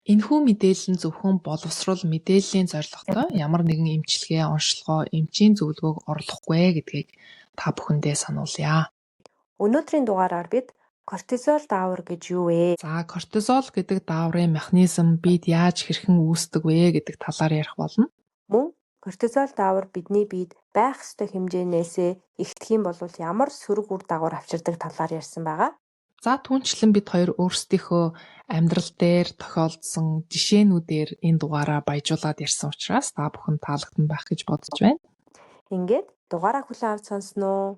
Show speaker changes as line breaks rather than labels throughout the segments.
Энэхүү мэдээлэл нь зөвхөн боловсрол мэдээллийн зорилготой ямар нэгэн эмчилгээ, онцлогоо, эмчийн зөвлөгөөг орлохгүй гэдгийг та бүхэндээ сануулъя.
Өнөөдрийн дугаараар бид кортизол даавар гэж юу вэ?
За, кортизол гэдэг дааврын механизм бид яаж хэрхэн үүсдэг вэ гэдэг талаар ярих болно.
Мөн кортизол даавар бидний биед байх ёстой хэмжээнээсээ ихтгэх юм бол ямар сөрөг үр дагавар авчирдаг талаар ярьсан байгаа.
За, түүнчлэн бид хоёр өөрсдийнхөө амьдрал дээр тохиолдсон жишээнүүдээр энэ дугаараа баяжуулаад ярьсан учраас та бүхэн таалагдсан байх гэж бодож байна.
Ингээд дугаараа хүлээн авч сонсноо.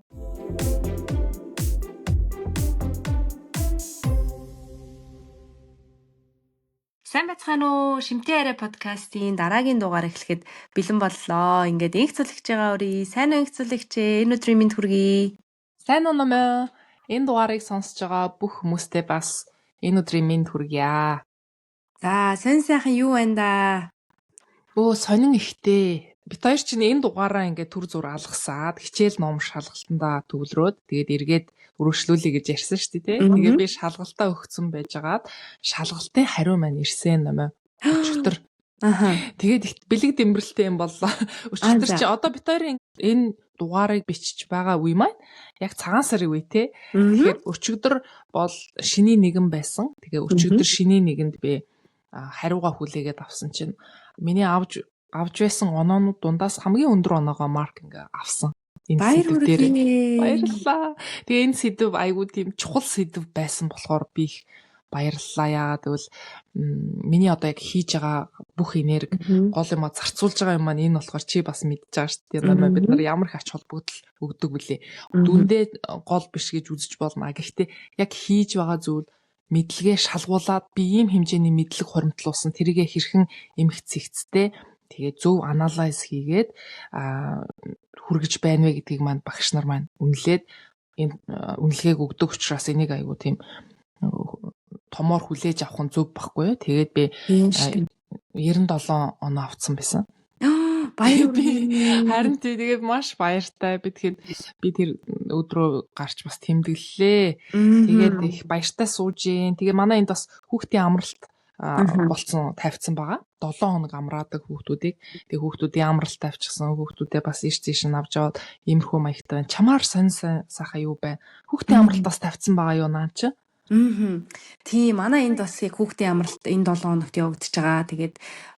Сайн бацхан уу? Шимтэн арай подкастын дараагийн дугаар эхлэхэд бэлэн боллоо. Ингээд инх цулгаж байгаа өрий. Сайн уу инх цулгачээ? Энэ өдрийн мэнд хүргэе.
Сайн уу намаа? Энэ дугаарыг сонсож байгаа бүх хүмүүстээ бас энэ өдрийн мэнд хүргье.
За, сонь сайхан юу байна да?
Сонин ихтэй. Бид хоёр чинь энэ дугаараа ингээд төр зур алгасаад хичээл ном шалгалтандаа төвлөрөөд тэгээд эргээд өргөжлүүлье гэж ярьсан шүү дээ. Тэгээд би шалгалтаа өгсөн байжгаад шалгалтын хариу маань ирсэн юм аа. Өчигдөр. Тэгээд бэлэг дэмбэрэлтэй юм боллоо. Өчигдөр чи одоо бид хоёрын энэ дугаарыг бичиж байгаа үе маань яг цагаан сарын үе те. Тэгэхээр өчигдөр бол шиний нэгэн байсан. Тэгээ өчигдөр шиний нэгэнд би хариугаа хүлээгээд авсан чинь миний авж байсан оноонууд дундаас хамгийн өндөр оноогоо марк ингээ авсан. Энэ сэдв дээр баярлалаа. Тэгээ энэ сэдв айгүй тийм чухал сэдв байсан болохоор би их баярлалаа. Яагаад гэвэл миний одоо яг хийж байгаа бүх энерги гол юма зарцуулж байгаа юм маань энэ болохоор чи бас мэдж байгаа шүү дээ. Бид нар ямар их ач холбогдол өгдөг билээ. Дүндээ гол биш гэж үзэж болно. Гэхдээ яг хийж байгаа зүйл мэдлэгээ шалгуулад би ийм хэмжээний мэдлэг хуримтлуулсан тэрийгэ хэрхэн эмх цэгцтэй тэгээ зөв анализ хийгээд хүргэж байна вэ гэдгийг маань багш нар маань үнэлээд энэ үнэлгээг өгдөг учраас энийг айгу тийм томоор хүлээж авах нь зөв байхгүй. Тэгээд би 97 оноо авцсан байсан.
Баяр
харин тэгээд маш баяртай. Би тэр өдрөө гарч бас тэмдэглэлээ. Тэгээд их баяртай сууж ийн. Тэгээ манай энд бас хүүхдийн амралт болцсон тавьсан байгаа. 7 хоног амраадаг хүүхдүүдийг. Тэгээ хүүхдүүдийн амралт тавьчихсан. Хүүхдүүдээ бас ирж тийш нь авч яваад иймэрхүү маягтай байна. Чамаар сонь сайхан юу байна? Хүүхдийн амралтаас тавьсан байгаа юу наа чи?
Тийм, манай энд бас яг хүүхдийн амралт энэ 7 хоногт явагдаж байгаа. Тэгээд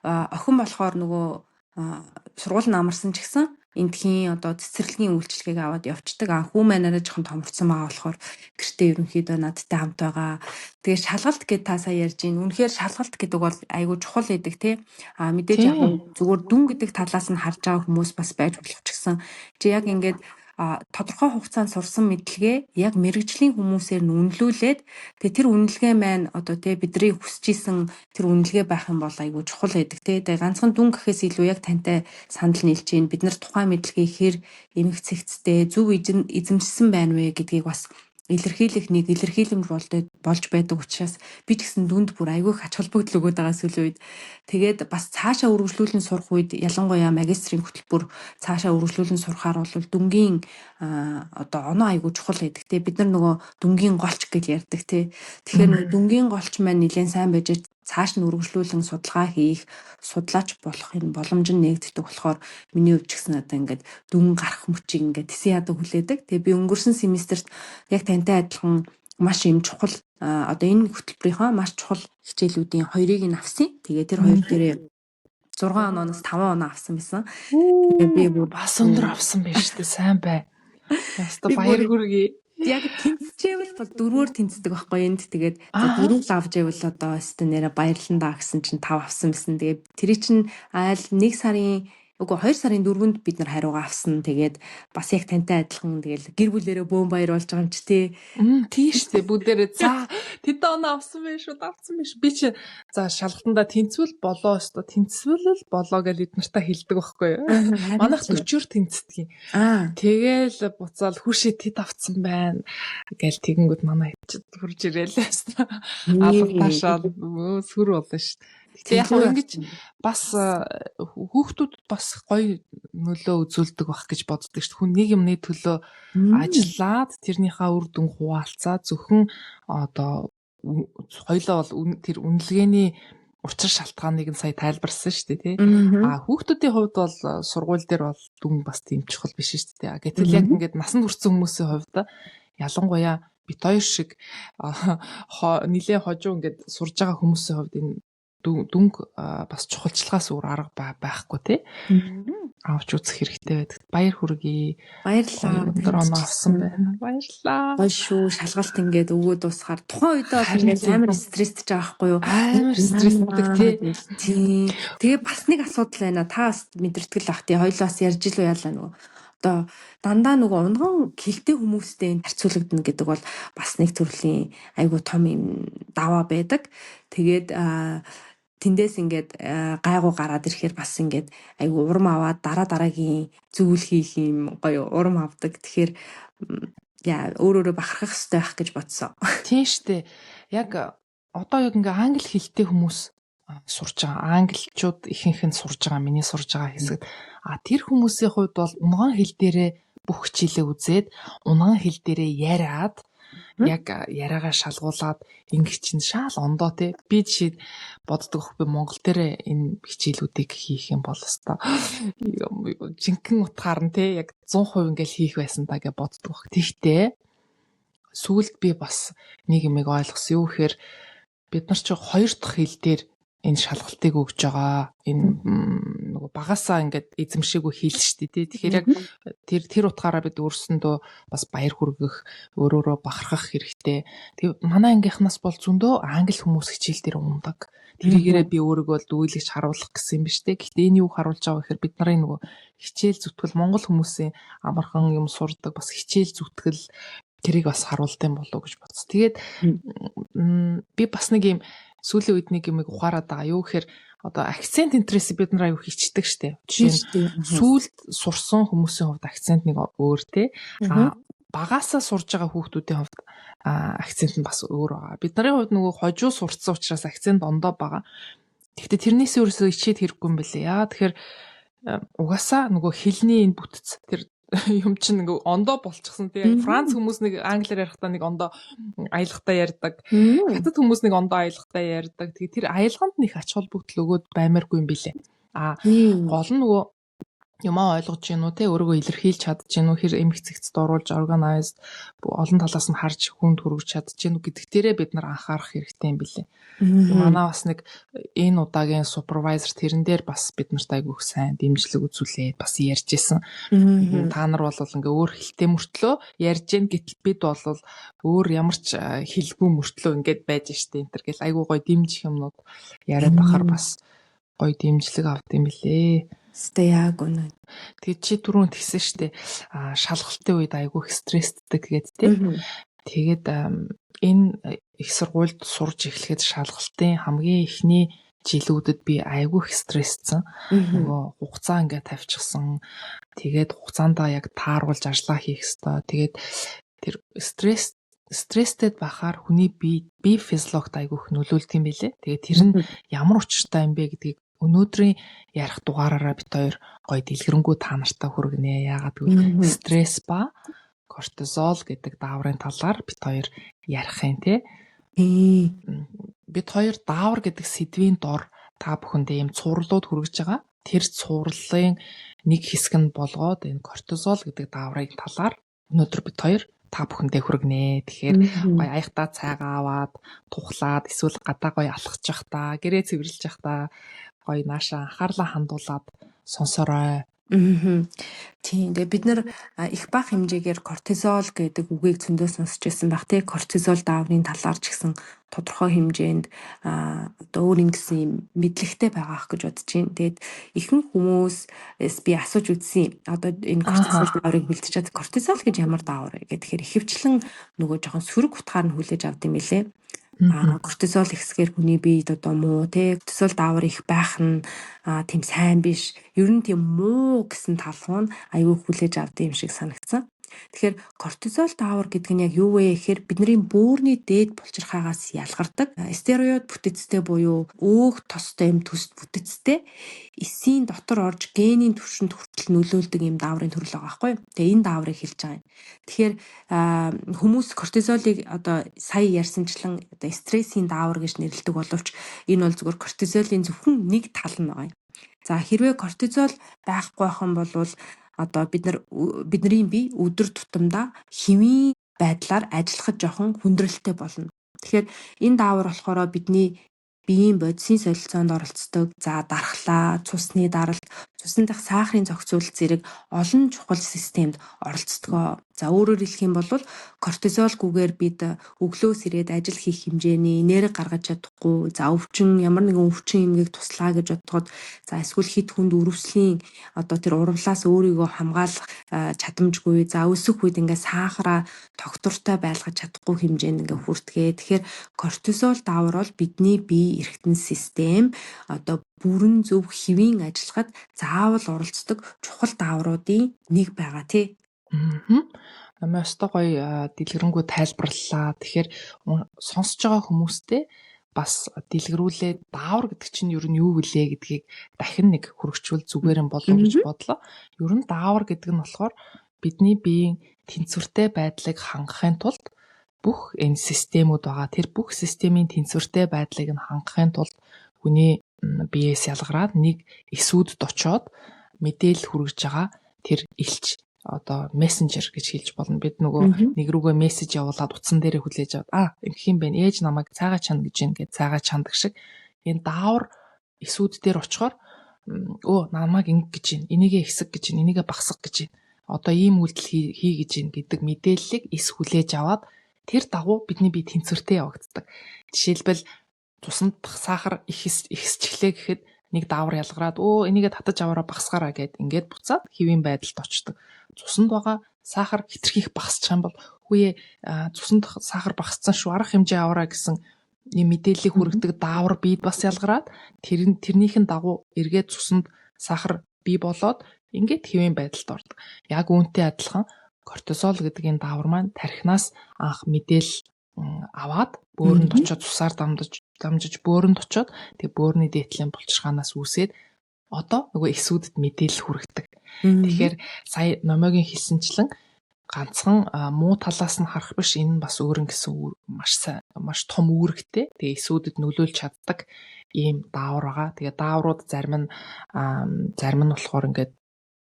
охин болохоор нөгөө сургууль намарсан ч гэсэн эндхийн одоо цэцэрлэгийн үйлчилгээг аваад явцдаг. Хүү маань арай жоохон томорцсон байгаа болохоор гэртээ ерөнхийдөө надтай хамт байгаа. Тэгээ шалгалт гэдээ та сая ярьж гин. Үнэхээр шалгалт гэдэг бол айгүй чухал байдаг тий. Мэдээж яг зүгээр дүн гэдэг талаас нь харж байгаа хүмүүс бас байж болох ч гэсэн чи яг ингээд тодорхой хугацаанд сурсан мэдлэгээ яг мэрэгжлийн хүмүүсээр нь үнэлүүлээд тэгээ тэр үнэлгээ маань одоо тий бидний хүсэж исэн тэр үнэлгээ байх юм бол айгүй чухал байдаг тий. Тэгээ ганцхан дүн гэхээс илүү яг тантай санал нийлж гин бид нар тухайн мэдлэгээ хэр эмх цэгцтэй зөв эзэмшсэн байна вэ гэдгийг бас илэрхийлэх нэг илэрхийлэмж болж байдаг учраас би ч гэсэн дүнд бүр айгүй ач холбогдол өгöd байгаа сүүлийн үед. Тэгээд бас цаашаа үргэлжлүүлэн сурах үед ялангуяа магистрийн хөтөлбөр цаашаа үргэлжлүүлэн сурахаар бол дүнгийн одоо оноо айгүй чухал байдаг те. Бид нар нөгөө дүнгийн голч гэж ярьдаг те. Тэгэхээр дүнгийн голч маань нэлээд сайн байж цааш нь үргэлжлүүлэн судалгаа хийх, судлаач болох юм боломж нь нэгддэг болохоор миний хувьд ч гэсэн одоо ингээд дүн гарах мөчийг ингээд тэсэн ядуу хүлээдэг. Тэгээ би өнгөрсөн семестрт яг тантай адилхан маш юм чухал одоо энэ хөтөлбөрийнхөө маш чухал хичээлүүдийн 2-ыг нь авсан. Тэгээ тэр 2 дээрээ 6 онооноос 5 оноо авсан байсан. Тэгээ би
бас өндөр авсан байж тээ сайн бай. Яста баяр хүргэе.
Яг тэнцчээвэл бол 4-өөр тэнцдэг байхгүй энд. Тэгээд 4 авч ивэл одоо өстө нэрэ баярлан даа гэсэн чинь 5 авсан байсан. Тэгээд тэр чинь айл 1 сарын 2 сарын 4-нд бид нар хариугаа авсан. Тэгээд бас яг тантай адилхан тэгэл гэр бүлэрээ бөөн баяр болж байгаа юм чи тээ.
Тийш тээ бүдэрээ за тэд оноо авсан байх шүү давцсан биш. Би чи за шалгалтанда тэнцвэл болоо өстө тэнцвэл болоо гэж бид нартаа хэлдэг байхгүй юу. Манайх 40-оор тэнцдэг юм. Тэгээл буцаал хүүшээ тэд авцсан байна гэл тэгэнгүүт манай хэд хурж ирээл өстө. Алгаташаа сүр болно шүү. Гэтэ яг ингэж бас хүүхдүүд бас гоё нөлөө үзүүлдэг байх гэж боддог шүү. Хүн нэг юмны төлөө ажиллаад тэрнийхээ үр дүн хуваалцаад зөвхөн одоо хоёлоо бол тэр үнэлгээний учир шалтгааныг нь сая тайлбарсан шүү дээ тий. Хүүхдүүдийн хувьд бол сургууль дээр бол дүн бас тийм чухал биш шүү дээ. Гэтэл яг ингээд насанд хүрсэн хүмүүсийн хувьд ялангуяа бит хоёр шиг нилээ хожуу ингээд сурж байгаа хүмүүсийн хувьд энэ дүнг бас чухалчлагаас өөр арга байхгүй тий. Авч үзэх хэрэгтэй байдаг. Баяр хүргэе.
Баярлалаа.
Өндөр оноо авсан байна. Баярлалаа.
Гоё шүү. Шалгалт ингээд өгөөд дуусахаар тухайн үедээ бол ингээд амар стресстэй байгаа байхгүй юу?
Амар стресстэй
тий. Тэгээ бас нэг асуудал байна. Та бас мэдэрдэг л бах тий. Хоёулаас ярьж илүү яалаа нөгөө. Одоо дандаа нөгөө унган хилтэй хүмүүстэй харьцуулагдана гэдэг бол бас нэг төрлийн айгуу том юм даваа байдаг. Тэгээд тэндээс ингээд гайгуу гараад ирэхээр бас ингээд айгу урам аваад дараагийн зүйл хийх юм гоё урам авдаг. Тэгэхээр өөрөөрөө бахархах хэрэгтэй байх гэж бодсон.
Тийм штэ. Яг одоо яг ингээ англи хэлтэй хүмүүс сурж байгаа. Англичууд ихэнх нь сурж байгаа. Миний сурж байгаа хэсэгт. Тэр хүмүүсийн хувьд бол унган хэл дээрээ бүх хичээлээ үзээд унган хэл дээрээ яриад яг яриагаа шалгуулад ингээ чинь шаал ондоо те би жишээ боддог хөө Монгол дээр энэ хичээлүүдийг хийх юм бол өстой жинхэнэ утгаар нь те яг 100% ингээл хийх байсан та гэж боддог. Тэгтээ сүүлд би бас нэг юмыг ойлгосон. Юу гэхээр бид нар чи хоёр дахь хэл дээр энэ шалгалтыг өгж байгаа. Энэ нөгөө багасаа ингээд эзэмшээгүй хэл шүү дээ. Тэгэхээр яг тэр утгаараа бид өөрсөндөө бас баяр хүргэх, өөрөөрөө бахархах хэрэгтэй. Тэг манай ангийнхнаас бол зөндөө англи хүмүүс хичээл дээр ундаг. Тэрийгээрээ би өөрийгөө дүүлгэж харуулах гэсэн юм биш үү? Гэхдээ энэ юу харуулж байгаа гэхээр бид нарын нөгөө хичээл зүтгэл монгол хүмүүсийн амархан юм сурдаг бас хичээл зүтгэл тэрийг бас харуулдаг юм болов уу гэж бодсон. Тэгээд би бас нэг юм сүүлийн үед нэг юм ухаарад байгаа. Юу гэхээр одоо акцент интерес бид нар аюу хичдэг штэ. Жишээ нь сүүлд сурсан хүмүүсийн хувьд акцент нэг өөр те. Багасаа сурж байгаа хүүхдүүдийн хувьд акцент нь бас өөр байгаа. Бид нарын хувьд нөгөө хожуу сурцсан учраас акцент ондоо байгаа. Гэхдээ тэрнээс өөрөөсөө ичээд хэрэггүй юм бэлээ. Яа тэгэхээр угаасаа нөгөө хэлний энэ бүтц тэр юм чинь ингээ ондоо болчихсон тийм Франц хүмүүс нэг англиар ярихдаа нэг ондоо аялахтаа ярьдаг. Хятад хүмүүс нэг ондоо аялахтаа ярьдаг. Тэгээ тэр аялганд нэг ач холбогдол өгөөд баймааргүй юм билэ. Гол нь нөгөө юмаа ойлгож гин үү те өөрийгөө илэрхийлж чадж гин үү хэр эмх цэгцэд оруулж organized олон талаас нь харж хүнд хүргэж чадж гин үү гэдэг дээрээ бид нар анхаарах хэрэгтэй юм билэ. Манай бас нэг энэ удаагийн супервайзер тэрэн дээр бас бид нарт айгүйх сайн дэмжлэг үзүүлээд бас ярьж исэн. Та нар бол ингээ өөр хэлтэй мөртлөө ярьж гин гэтэл бид бол өөр ямар ч хэлгүй мөртлөө ингээд байж штэ энэ төр гэл айгүй гоё дэмжих юмнууд яриад бахаар бас гоё дэмжлэг авд юм билээ.
Яг үнэ.
Тэгээд чи түрүүн тэгсэн штэ шалгалтын үед айгүй стресстэй гэгээд тийм. Тэгээд энэ их сургуульд сурж эхлэхэд шалгалтын хамгийн эхний жилүүдэд би айгүй стрессцэн. Нөгөө хугацаа ингээд тавьчихсан. Тэгээд хугацаандаа яг тааруулж ажиллаа хийх ёстой. Тэгээд тэр стресстэй бахаар хүний бие физиологт айгүйх нөлөөлдөг юм билэ. Тэгээд тэр нь ямар учиртай юм бэ гэдгийг өнөөдрийн ярих дугаараараа бид хоёр гоё дэлгэрэнгүй та нартай хүргэнэ. Яагаад гэвэл стресс ба кортизол гэдэг дааврын талаар бид хоёр ярих юм тий. Бид хоёр даавар гэдэг сэдвийн дор та бүхэндээ юм цуурлууд хүргэж байгаа. Тэр цуурлалын нэг хэсэг нь болгоод энэ кортизол гэдэг дааврын талаар өнөөдөр бид хоёр та бүхэндээ хүргэнэ. Тэгэхээр гоё аяхтаа цайгаа аваад тухлаад эсвэл гадаа гоё алхаж явахдаа гэрээ цэвэрлж явахдаа гоё нааша анхаарлаа хандуулад сонсорой.
Тийм. Тэгээ бид нар их бага хэмжээгээр кортизол гэдэг үгийг зөндөө сонсч байсан баг тий. Кортизол дааврын талаар ч гэсэн тодорхой хэмжээнд одоо өөр юм гэсэн мэдлэгтэй байгаа ах гэж бодож байна. Тэгээд ихэнх хүмүүст би асууж үзсэн. Одоо энэ кортизол дааврыг бэлтжиж кортизол гэж ямар даавар вэ гэхээр ихэвчлэн нөгөө жоохон сөрөг утгаар нь хүлээж авд юм билэ. Кортизол ихсгээр хүний биед одоо муу те кортизол даавар их байх нь тийм сайн биш. Ер нь тийм муу гэсэн талх нь аюу хүлээж авдаг юм шиг санагдсан. Тэгэхээр кортизол даавар гэдэг нь яг юу вэ гэхээр бидний бөөрийн дээд булчирхаагаас ялгардаг стероид бүтэцтэй буюу өөх тостой юм төс бүтэцтэй эсийн дотор орж генийн түвшинд хүртэл нөлөөлдөг юм дааврын төрөл байгаа байхгүй. Тэгээ энэ дааврыг хэлж байгаа юм. Тэгэхээр хүмүүс кортизолыг одоо сая ярьсанчлан одоо стрессийн даавар гэж нэрлэдэг боловч энэ бол зөвхөн кортизолын зөвхөн нэг тал нь байгаа юм. За хэрвээ кортизол байхгүй байх юм бол одоо бидний бие өдөр тутамдаа хэвийн байдлаар ажиллахад жоохон хүндрэлтэй болно. Тэгэхээр энэ даавар болохоор бидний биеийн бодисын солилцоонд оролцдог. За дархлаа, цусны даралт, цусны дах сахарын зохицуулалт зэрэг олон чухал системд оролцдог. За өөрөөр хэлэх юм бол кортизолгүйгээр бид өглөөс ирээд ажил хийх хэмжээний энерги гаргаж чадахгүй. За ямар нэгэн өвчин эмгээг туслаа гэж бодоход за эсвэл хит хүнд өрөвслийн одоо тэр урвлаас өөрийгөө хамгаалах чадамжгүй. За өсөх үед ингээ сахараа тогтвортой байлгаж чадахгүй хэмжээнд ингээ хүртгээ. Тэгэхээр кортизол даавар бол бидний бие эргэтэн систем одоо бүрэн зөв хэвийн ажиллахад заавал оролцдог чухал даавруудын нэг байгаа тий.
Намайг өстой гоё дэлгэрэнгүй тайлбарлалаа. Тэгэхээр сонсож байгаа хүмүүстээ бас дэлгэрүүлээ даавар гэдэг чинь ер нь юу вүлээ гэдгийг дахин нэг хөргөчвөл зүгээр юм болов гэж бодлоо. Ер нь даавар гэдэг нь болохоор бидний биеийн тэнцвэртэй байдлыг хангахын тулд бүх энэ системүүд байгаа. Тэр бүх системийн тэнцвэртэй байдлыг нь хангахын тулд хүний биеэс ялгараад нэг эсүүдд очоод мэдээлэл хүргэж байгаа тэр элч одоо мессенжер гэж хэлж болно. Бид нөгөө нэг рүүгээ мессеж явуулаад утсан дээрээ хүлээж аваад ингэх юм байна. Ээж намайг цаагаа чана гэж ингээд цаагаа чандаг шиг энэ даавар эсүүд дээр очихоор намайг ингэ гэж байна. Энийгээ ихсэг гэж байна. Энийгээ багсах гэж байна. Одоо ийм үйлдэл хий гэж байна гэдэг мэдээллийг эс хүлээж аваад тэр дагуу бидний бие тэнцвэртэй явагддаг. Жишээлбэл цуснд сахар ихсчихлээ гэхэд нэг даавар ялгараад энийгээ татаж аваараа багсгаараа гэд ингээд буцаад хэвийн байдалд очдог. Цуснд байгаа сахар хитрхийх багасчих юм бол цуснд сахар багассан шүү арга хэмжээ аваараа гэсэн ийм мэдээллийг хүргэдэг даавар биед бас ялгараад тэрнийхэн дагуу эргээд цуснд сахар бий болоод ингээд хэвийн байдалд ордог. Яг үүнтэй адилхан кортизол гэдэг энэ даавар маань тархинаас анх мэдээлэл аваад бөөрөнд очоод цусаар дамжиж бөөрөнд очоод тэгээ бөөрийн дээдлийн булчирхаанаас үүсээд одоо нөгөө эсүүдэд мэдээлэл хүргэдэг. Тэгэхээр сая номогийн хэлсэнчлэн ганцхан муу талаас нь харах биш энэ бас өөр гэсэн маш том үүрэгтэй. Тэгээ эсүүдэд нөлөөлж чаддаг ийм даавар байгаа. Тэгээ дааврууд зарим нь болохоор ингээд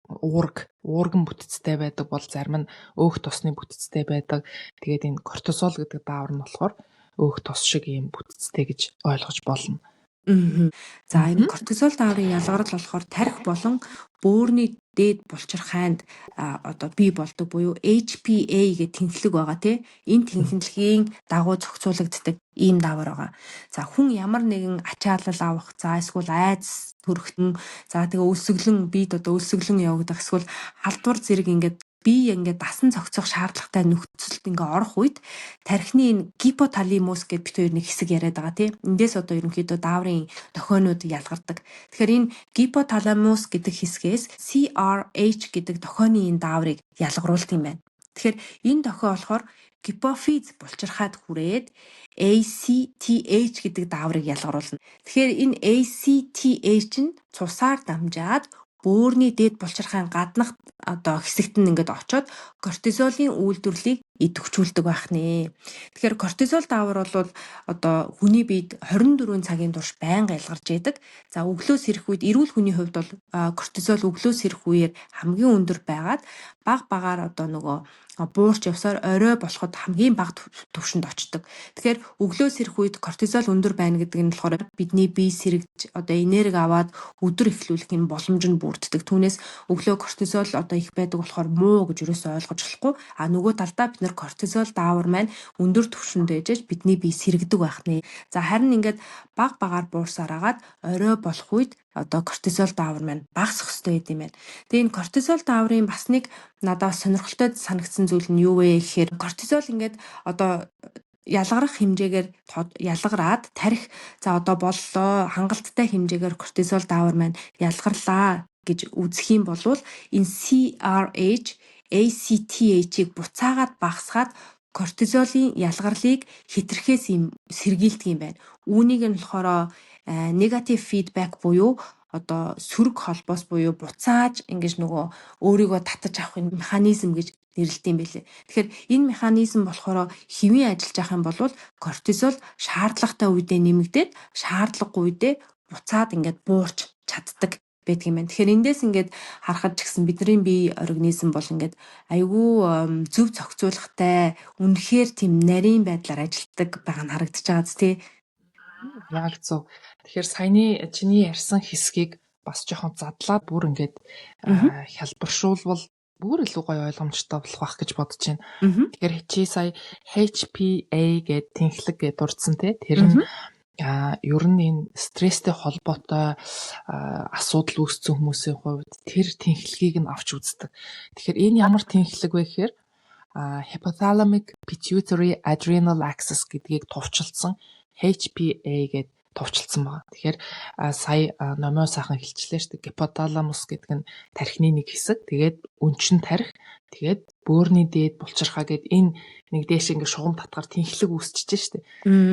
уурган бүтэцтэй байдаг бол зарим нь өөх тосны бүтэцтэй байдаг. Тэгээд энэ кортизол гэдэг даавар нь болохоор өөх тос шиг ийм бүтэцтэй гэж ойлгож болно.
За энэ кортизол дааврын ялгарл болохоор тархи болон бөөрийн дээд булчирхайнд одоо бий болдог буюу HPA гэх тэнхлэг байгаа тий. Энэ тэнхлэгийн дагуу зохицуулагддаг ийм даавар байгаа. За хүн ямар нэгэн ачаалал авах, за эсвэл айдас төрөхтөн, за тэгээ өлсгөлэн биед одоо өлсгөлэн явагдах, эсвэл халдвар зэрэг ингээд бие ингээд дасан зохицох шаардлагатай нөхцөлд ингээ орох үед тархины энэ гипоталамус гэдэг бит хоёр нэг хэсэг яриад байгаа тийм. Эндээс одоо ерөнхийдөө дааврын дохионууд ялгардаг. Тэгэхээр энэ гипоталамус гэдэг хэсгээс CRH гэдэг дохионы энэ дааврыг ялгаруулт юм байна. Тэгэхээр энэ дохио болохоор гипофиз булчирхайд хүрээд ACTH гэдэг дааврыг ялгаруулна. Тэгэхээр энэ ACTH нь цусаар дамжаад бөөрийн дээд булчирхайн гаднах одоо хэсэгт нь ингээд очоод кортизолын үйлдвэрлэлийг идэвхжүүлдэг байх нэ. Тэгэхээр кортизол даавар бол одоо хүний биед 24 цагийн турш байнга ялгарч байдаг. За өглөөс ирэх үед эрүүл хүний хувьд бол кортизол өглөөс ирэх үеэр хамгийн өндөр байгаад багаар одоо нөгөө буурч явсаар орой болоход хамгийн бага түвшинд очдог. Тэгэхээр өглөөс ирэх үед кортизол өндөр байна гэдэг нь болохоор бидний бие сэргэж одоо энерги аваад өдөр эхлүүлэх энэ боломж нь бүрддэг. Түүнээс өглөө кортизол одоо их байдаг болохоор муу гэж юусоо ойлгож болохгүй. А нөгөө талдаа бид нэр кортизол даавар маань өндөр түвшинд ээжж бидний бие сэргдэг байх нэ. За харин ингээд багаар буурсаар агаад орой болох үед одоо кортизол даавар маань багасах хэрэгтэй юм байна. Тэгээ энэ кортизол дааврын бас нэг надад сонирхолтой санагдсан зүйл нь юу вэ гэхээр кортизол ингээд одоо ялгарах хэмжээгээр ялгараад тарих за одоо боллоо хангалттай хэмжээгээр кортизол даавар маань ялгарлаа гэж үзэх юм бол энэ CRH ACTH-ийг буцаагаад багасгаад кортизолын ялгарлыг хэтэрхээс юм сэргийлдэг юм байна. Үүнийг нь болохоор негатив фидбек буюу одоо сөрөг холбоос буюу буцааж ингэж нөгөө өөрийгөө татаж авах механизм гэж нэрлэдэг юм байлээ. Тэгэхээр энэ механизм болохоор хэвийн ажиллаж байх юм бол кортизол шаардлагатай үедээ нэмэгдээд шаардлагагүй үедээ буцаад ингээд буурч чаддаг байдаг юм байна. Тэгэхээр эндээс ингээд харахад ч гэсэн бидний бие организм бол ингээд айгүй зөв зохицуулгатай үнэхээр тийм нарийн байдлаар ажилладаг байгаа нь харагдаж байгаа зү тий.
Яг зөв. Тэгэхээр саяны чиний ярьсан хэсгийг бас жоохон задлаад бүр ингээд хялбаршуулбал бүр илүү гоё ойлгомжтой болох байх гэж бодож байна. Тэгэхээр чи сая HPA гэдэг тэнхлэг гэж дурдсан тий. Тэр нь ер нь энэ стресстэй холбоотой асуудал үүссэн хүмүүсийн хувьд тэр тэнхлэгийг нь авч үздэг. Тэгэхээр энэ ямар тэнхлэг вэ гэхээр hypothalamic pituitary adrenal axis гэдгийг товчлсон HPA гэдэг товчлсон байна. Тэгэхээр сая номоо сайхан хэлчихлээ шүү дээ. Hypothalamus гэдэг нь тархины нэг хэсэг. Тэгээд өнчин тархи. Тэгээд бөөрийн дээд булчирхаа гэдэг энэ нэг дээш ингээ шугам татгаар тэнхлэг үүсчихэж шүү дээ.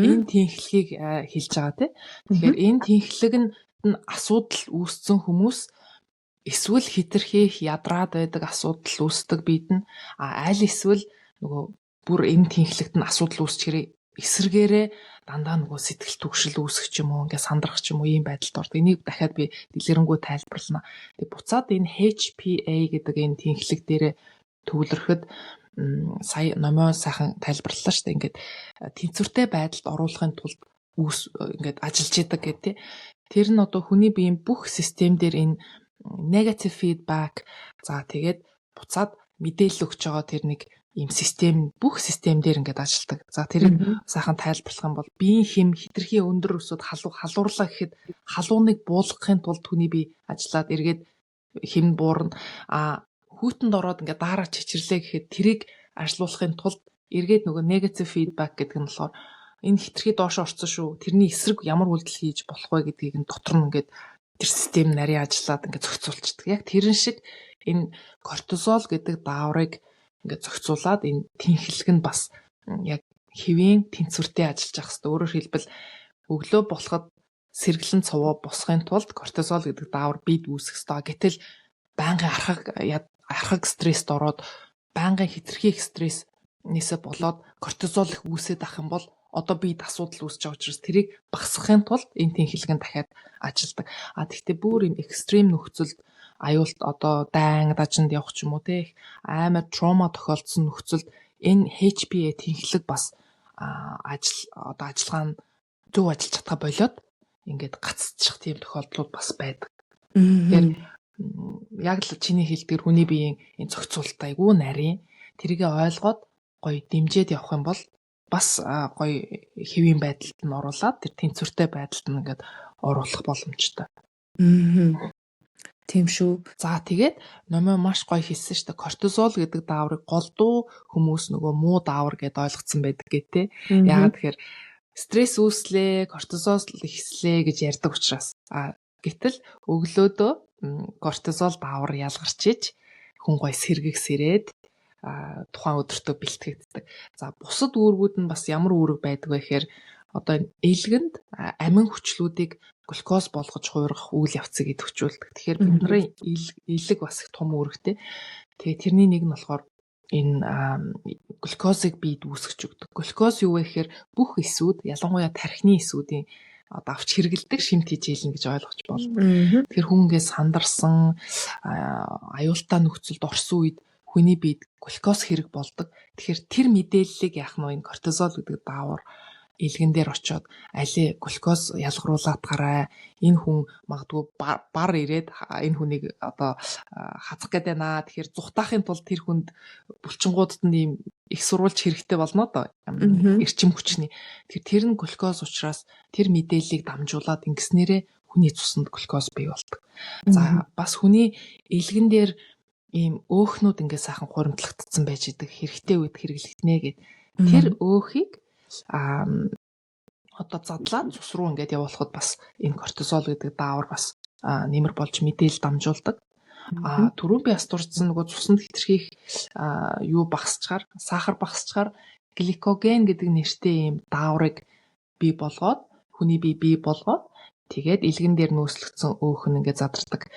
Энэ тэнхлэгийг хэлж байгаа тийм. Тэгэхээр энэ тэнхлэг нь асуудал үүссэн хүмүүс эсвэл хэтэрхийх ядраад байдаг асуудал үүсдэг бид нь аль эсвэл нөгөө бүр энэ тэнхлэгт нь асуудал үүсчихэрээ эсэргээрээ дандаа нөгөө сэтгэл түгшил үүсэх ч юм уу ингээд сандрах ч юм уу ийм байдалд ордог. Энийг дахиад би дэлгэрэнгүй тайлбарлана. Тэгээ буцаад энэ HPA гэдэг энэ тэнхлэг дээрээ төвлөрөхөд сая номоо сайхан тайлбарлалаа шүү дээ. Ингээд тэнцвэртэй байдалд оруулахын тулд ингээд ажиллаж идэг гэдэг. Тэр нь одоо хүний биеийн бүх систем дээр энэ negative feedback за тэгээд буцаад мэдээлэл өгч байгаа тэр нэг ийм систем бүх систем дээр ингээд ажилладаг. За тэрийг сайхан тайлбарлах юм бол биеийн хэм хэтэрхий өндөр өсөд халуурлаа гэхэд халууныг буулгахын тулд хүний бие ажиллаад эргээд хэм буурна. Хүүтэнд ороод ингээд дараа чичирлээ гэхэд тэрийг ажилуулахын тулд эргээд нөгөө negative feedback гэдэг нь болохоор энэ хэтэрхий доош орсон шүү. Тэрний эсрэг ямар үйлдэл хийж болох вэ гэдгийг нь дотор нь ингээд тэр систем нарийн ажиллаад ингээд зохицуулчихдаг. Яг тэрэн шиг энэ кортизол гэдэг дааврыг ингээд зохицуулаад энэ тэнхлэг нь бас яг хэвийн тэнцвэртэй ажиллаж явах хэрэгтэй. Өөрөөр хэлбэл өглөө болоход сэргэлэн цуваа босхын тулд кортизол гэдэг даавар бид үүсэх хэрэгтэй. Гэтэл байнгын архаг стресст ороод байнгын хэтэрхий стресснээсээ болоод кортизол их үүсээд ах юм бол одоо бид асуудал үүсэж байгаа учраас тэрийг багасгахын тулд энэ тэнхлэг нь дахиад ажилдаг. Тэгвэл бүр юм экстрим нөхцөлд аюулт одоо дайн дажинд явах ч юм уу те амар травма тохиолдсон нөхцөлд энэ HPA тэнхлэг бас ажиллагаа нь зөв ажиллаж чадхаа болоод ингээд гацчих тийм тохиолдлууд бас байдаг. Тэгэхээр яг л чиний хэлдгэр хүний биеийн энэ зохицуулалт айгүй нарийн тэрийг ойлгоод гоё дэмжиж явах юм бол бас гоё хэвийн байдалд нь оруулаад тэр тэнцвэртэй байдалд нь ингээд оруулах боломжтой.
Тийм шүү.
За тэгээд номоо маш гоё хэлсэн шүү дээ. Кортизол гэдэг дааврыг голдуу хүмүүс нөгөө муу даавар гэдээ ойлгоцсон байдаг гэдэг. Яагаад тэгэхээр стресс үүслээ, кортизол ихслээ гэж ярьдаг учраас. Гэтэл өглөөдөө кортизол даавар ялгарч иж хүн гоё сэргэгсэрээд тухайн өдөртөө бэлтгэгддэг. За бусад үүргүүд нь бас ямар үүрэг байдаг вэ гэхээр одоо элгэнд амин хүчлүүдийг глюкоз болгож хуургах үйл явцыг идэвхжүүлдэг. Тэгэхээр бидний элэг бас их том үүрэгтэй. Тэгээ тэрний нэг нь болохоор энэ глюкозыг бид үүсгэж өгдөг. Глюкоз юу вэ гэхээр бүх эсүүд, ялангуяа тархины эсүүдийн авч хэрэгэлдэг шимт хижээлнэ гэж ойлгож байна. Тэгэхээр хүнгээ сандарсан аюултай нөхцөлд орсон үед хүний биед глюкоз хэрэг болдог. Тэгэхээр тэр мэдээллийг яах нь энэ кортизол гэдэг даавар илгэн дээр очиод али глюкоз ялгаруулад гараа энэ хүн магадгүй бар ирээд энэ хүнийг одоо хазах гээд байна. Тэгэхээр зүхтаахын тулд тэр хүнд булчингуудад нь ийм их сурвалж хэрэгтэй болно доо. Эрчим хүчний. Тэр нь глюкоз учраас тэр мэдээллийг дамжуулаад ингэснээрээ хүний цуснд глюкоз бий болдог. За бас хүний илгэн дээр ийм өөхнүүд ингээ сайхан хуримтлагдсан байж идэг хэрэгтэй үед хэрэглэгдэнэ гэд тэр өөхийг одоо задлаад цус руу ингээд явуулахад бас энэ кортизол гэдэг даавар бас нэмэр болж мэдээл дамжуулдаг. Түрүүн би бас дурдсан нөгөө цуснд хэтэрхийх юу багасчаар, сахар багасчаар гликоген гэдэг нэртэй ийм дааврыг бий болгоод хүний бий болгоод тэгээд илгэн дээр нөөцлөгдсөн өөхн ингээд задардаг.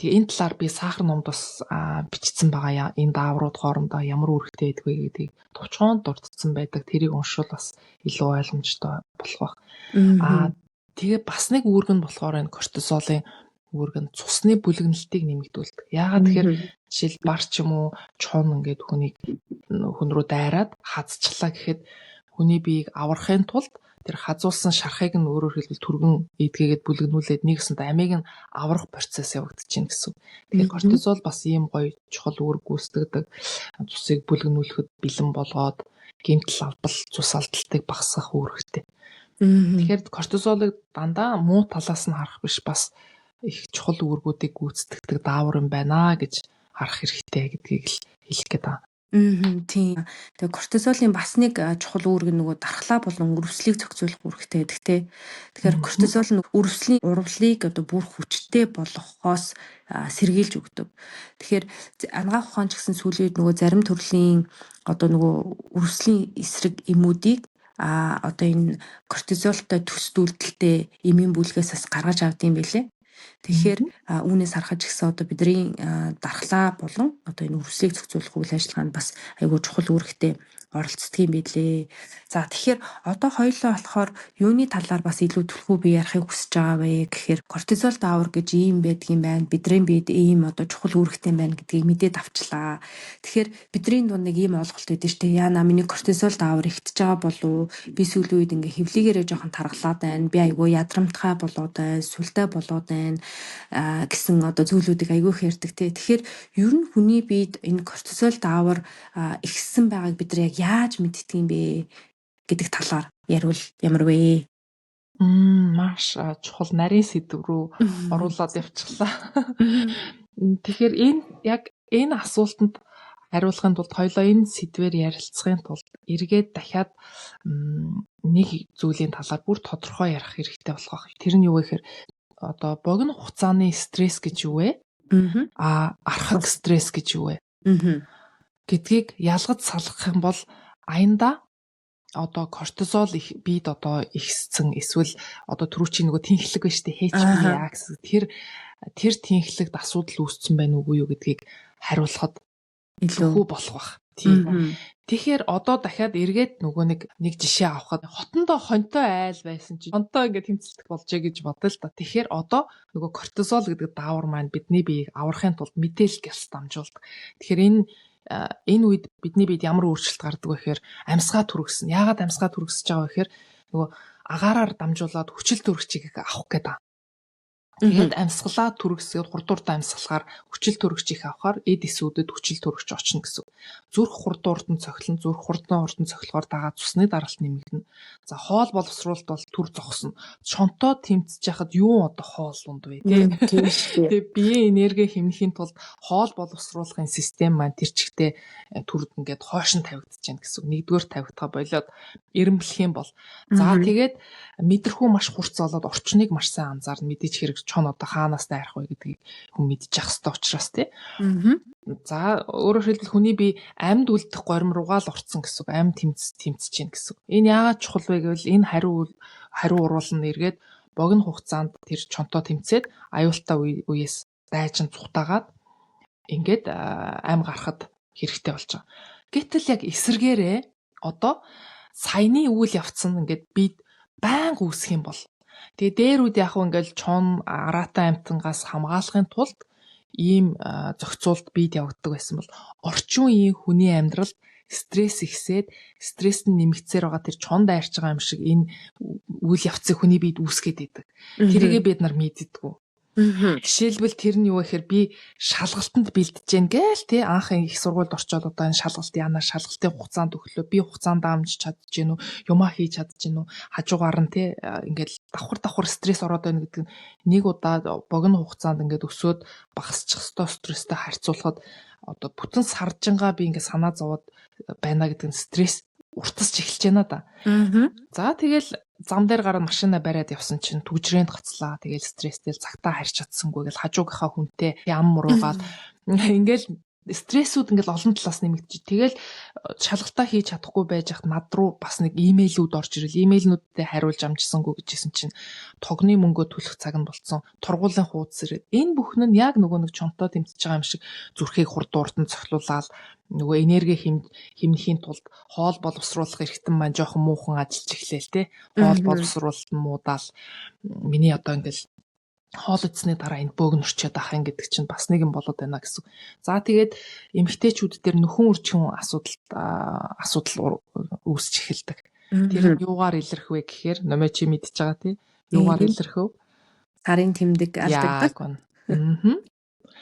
Тэгээ энэ талаар би сахар номд бас бичсэн байгаа. Энэ дааврууд хоорондоо ямар үүрэгтэй байдг вэ гэдгийг товчхон дурдсан байдаг. Тэрийг уншвал бас илүү ойлгомжтой болох байх. Тэгээ бас нэг үүрэг нь болохоор энэ кортизолын үүрэг нь цусны бүлэгнэлтийг нэмэгдүүлдэг. Яагаад тэгэхээр жишээл бар ч юм уу чон ингээд хүн рүү дайраад хазчлаа гэхэд хүний биеийг аврахын тулд тэр хазуулсан шархыг нь өөрөөр хэлбэл түргэн эдгээгээд бүлэгнүүлээд нэгсэнд амийг нь аврах процесс явагдаж байна гэсэн. Тэгэхээр кортизол бас ийм гоё чухал үүрэг гүйцэтгэдэг. Цусыг бүлэгнүүлэхэд бэлэн болгоод гэмтэл авбал цус алдалтыг багасгах үүрэгтэй. Тэгэхээр кортизолыг дандаа муу талаас нь харах биш, бас их чухал үүргүүдийг гүйцэтгэдэг даавар юм байна гэж харах хэрэгтэй гэдгийг л хэлэх гээд байна.
Тийм. Тэгээ кортизолын бас нэг чухал үүрэг нөгөө дархлаа болон өрөвслийг зохицуулах үүрэгтэй байдаг те. Тэгэхээр кортизол нь өрөвслийн урвалыг одоо бүр хүчтэй болгохоос сэргийлж өгдөг. Тэгэхээр анагаах ухаан ч гэсэн сүүлийн үед нөгөө зарим төрлийн одоо нөгөө өрөвслийн эсрэг эмүүдийг одоо энэ кортизолтой төсдүүлэлттэй эмийн бүлгээс бас гаргаж авдсан байлээ. Тэгэхээр үүнээс харахад ч гэсэн одоо бидний дархлаа болон одоо энэ өрөвслийг зохицуулах үйл ажиллагаанд бас айгүй чухал үүрэгтэй оролцдог юм билээ. За тэгэхээр одоо хоёулаа болохоор юуны талаар бас илүү түлхүү би ярихыг хүсэж байгаа вэ гэхээр кортизол даавар гэж ийм байдаг юм байна. Бидний биед ийм одоо чухал үүрэгтэй байна гэдгийг мэдээд авчлаа. Тэгэхээр бидний дунд нэг ийм ойлголт байдаг шүү дээ. Яна миний кортизол даавар ихтэж байгаа болов би сүүлийн үед ингээ хөвлөгөөрөө жоохон тархлаад байна. Би айгүй ядрамтгай болоод байна, сүлдээ болоод байна гэсэн одоо зүйлүүдийг айгүй хэрдэг те. Тэгэхээр ер нь хүний биед энэ кортизол даавар ихссэн байгааг бид нар яг яаж мэддэг юм бэ гэдэг талаар ярил ямар вэ?
Маш чухал нарийн сэдв рүү оруулаад явчихлаа. Тэгэхээр энэ асуултанд хариулахын тулд хоёлоо энэ сэдвээр ярилцахын тулд эргээд дахиад нэг зүйлийн талаар бүр тодорхой ярих хэрэгтэй болох байх. Тэр нь юу вэ гэхээр одоо богино хугацааны стресс гэж юу вэ? Архаг стресс гэж юу вэ? Гэдгийг ялгаж салгах юм бол аяндаа одоо кортизол биед одоо ихссэн, эсвэл одоо түрүүчийн нөгөө тэнхлэг байна шүү дээ, HPA тэр тэнхлэгт асуудал үүссэн байна уугүй юу гэдгийг хариулахад илүү болох бах. Тийм. Тэгэхээр одоо дахиад эргээд нөгөө нэг жишээ авахад хотондоо хонтой айл байсан чинь хонтой ингээд тэмцэлдэх болжээ гэж бодлоо л да. Тэгэхээр одоо нөгөө кортизол гэдэг даавар маань бидний биеийг аврахын тулд мэдээлэл гэлс дамжуулдаг. Тэгэхээр энэ үед бидний биед ямар өөрчлөлт гардаг вэ гэхээр амьсгаа түргэсэн. Яагаад амьсгаа түргэсэж байгаа вэ гэхээр нөгөө агаараар дамжуулаад хүчил төрөгчийг авах гэдэг. Тэгээд амьсгалаа түргэсгээд хурдууртаа амьсгалахаар хүчил төрөгчийг авахаар эд эсүүдэд хүчил төрөгч очно гэсэн. Зүрх хурдуурт нь цохилно, зүрх хурдан цохилохоор дагаад цусны даралт нэмэгдэнэ. За хоол боловсруулалт бол төр зогсно. Шонтоо тэмцэж яхад юу одоо хоол унд вэ тийм. Тэгээд биеийн энерги хэмнэхийн тулд хоол боловсруулахын систем маань тэр чигтээ төрд ингээд хойшин тавигдаж байна гэсэн. Нэгдүгээр тавигдгаа болоод эренблэх юм бол. За тэгээд мэдрэхүү маш хурц болоод орчныг маш сайн анзаарна, мэдээж хэрэг чон одоо хаанаас дайрах вэ гэдгийг хүн мэдчих хэвээр учраас тий. За өөрөөр хэлбэл хүний бие амьд үлдэх горим руугаа л орцсон гэсэн. Амьд тэмцэж чинь гэсэн. Энэ яагаад чухал вэ гэвэл энэ хариу уруулна эргээд богино хугацаанд тэр чонтоо тэмцээд аюултай үеэс дайчин цухтаагаад ингээд ам гарахад хэрэгтэй болж байгаа. Гэтэл яг эсэргээрээ одоо саяны үйл явц нь ингээд бид байнга үүсэх юм бол тэгээ дээрүүд яг ингээл чон араатай амтангаас хамгаалахын тулд ийм зохицуулт бид явагддаг байсан бол орчин үеийн хүний амьдралд стресс ихсээд стресс нь нэмэгдсээр байгаа тэр чон дайрч байгаа юм шиг энэ үйл явцыг хүний биед үүсгээд идэг. Тэрийгээ бид нар мэддэггүй. Жишээлбэл тэр нь юу гэхээр би шалгалтанд бэлдэж гэн гээл тий анхын их сургуульд орчоод одоо энэ шалгалт яана шалгалтын хугацаанд өглөө би хугацаанд амж чадж гэнүү юмаа хийж чадж гэнүү хажуугаар нь тий ингээл давхар стресс ороод байна гэдэг нь нэг удаа богино хугацаанд ингээд өсөөд багасчих хэвээр стресстэй харьцуулахад одоо бүтэн саржингаа би ингээд санаа зовоод байна гэдэг нь стресс уртасч эхэлж байна да. За тэгэл зам дээр гараад машина бариад явсан чинь түгжрээнд гоцлаа. Тэгэл стресстэй цагтаа харьж чадсангүй гэл хажуугийнхаа хүнтэй ям муруугаад ингээл стрессүүд ингээл олон талаас нэмэгдэж. Тэгэл шалгалтаа хийж чадахгүй байж хат над руу бас нэг имэйлүүд орж ирэл. Имэйлнүүдтэй хариулж амжсангүй гэжсэн чинь тогны мөнгөө төлөх цаг нь болцсон. Тургуулын хуудас ирээд. Энэ бүхэн нь яг нөгөө нэг чонтоо тэмцэж байгаа юм шиг зүрхийг хурд цохилуулаад нөгөө энерги хэмнэхийн тулд хоол боловсруулах эрхтэн маань жоохон муухан ажиллаж эхлэв те. Хоол боловсруулалт нь муудаал миний одоо ингээл хоол идсний дараа энд бөөгнөрчөөд ах юм гэдэг чинь бас нэг юм болоод байна гэсэн. За тэгээд эмэгтэйчүүд дээр нөхөн үржихэн асуудал үүсч эхэлдэг. Тэр юугаар илэрх вэ гэхээр номоо чи мэдчихэж байгаа тий. Юугаар илэрх вэ?
Сарын тэмдэг алдагддаг.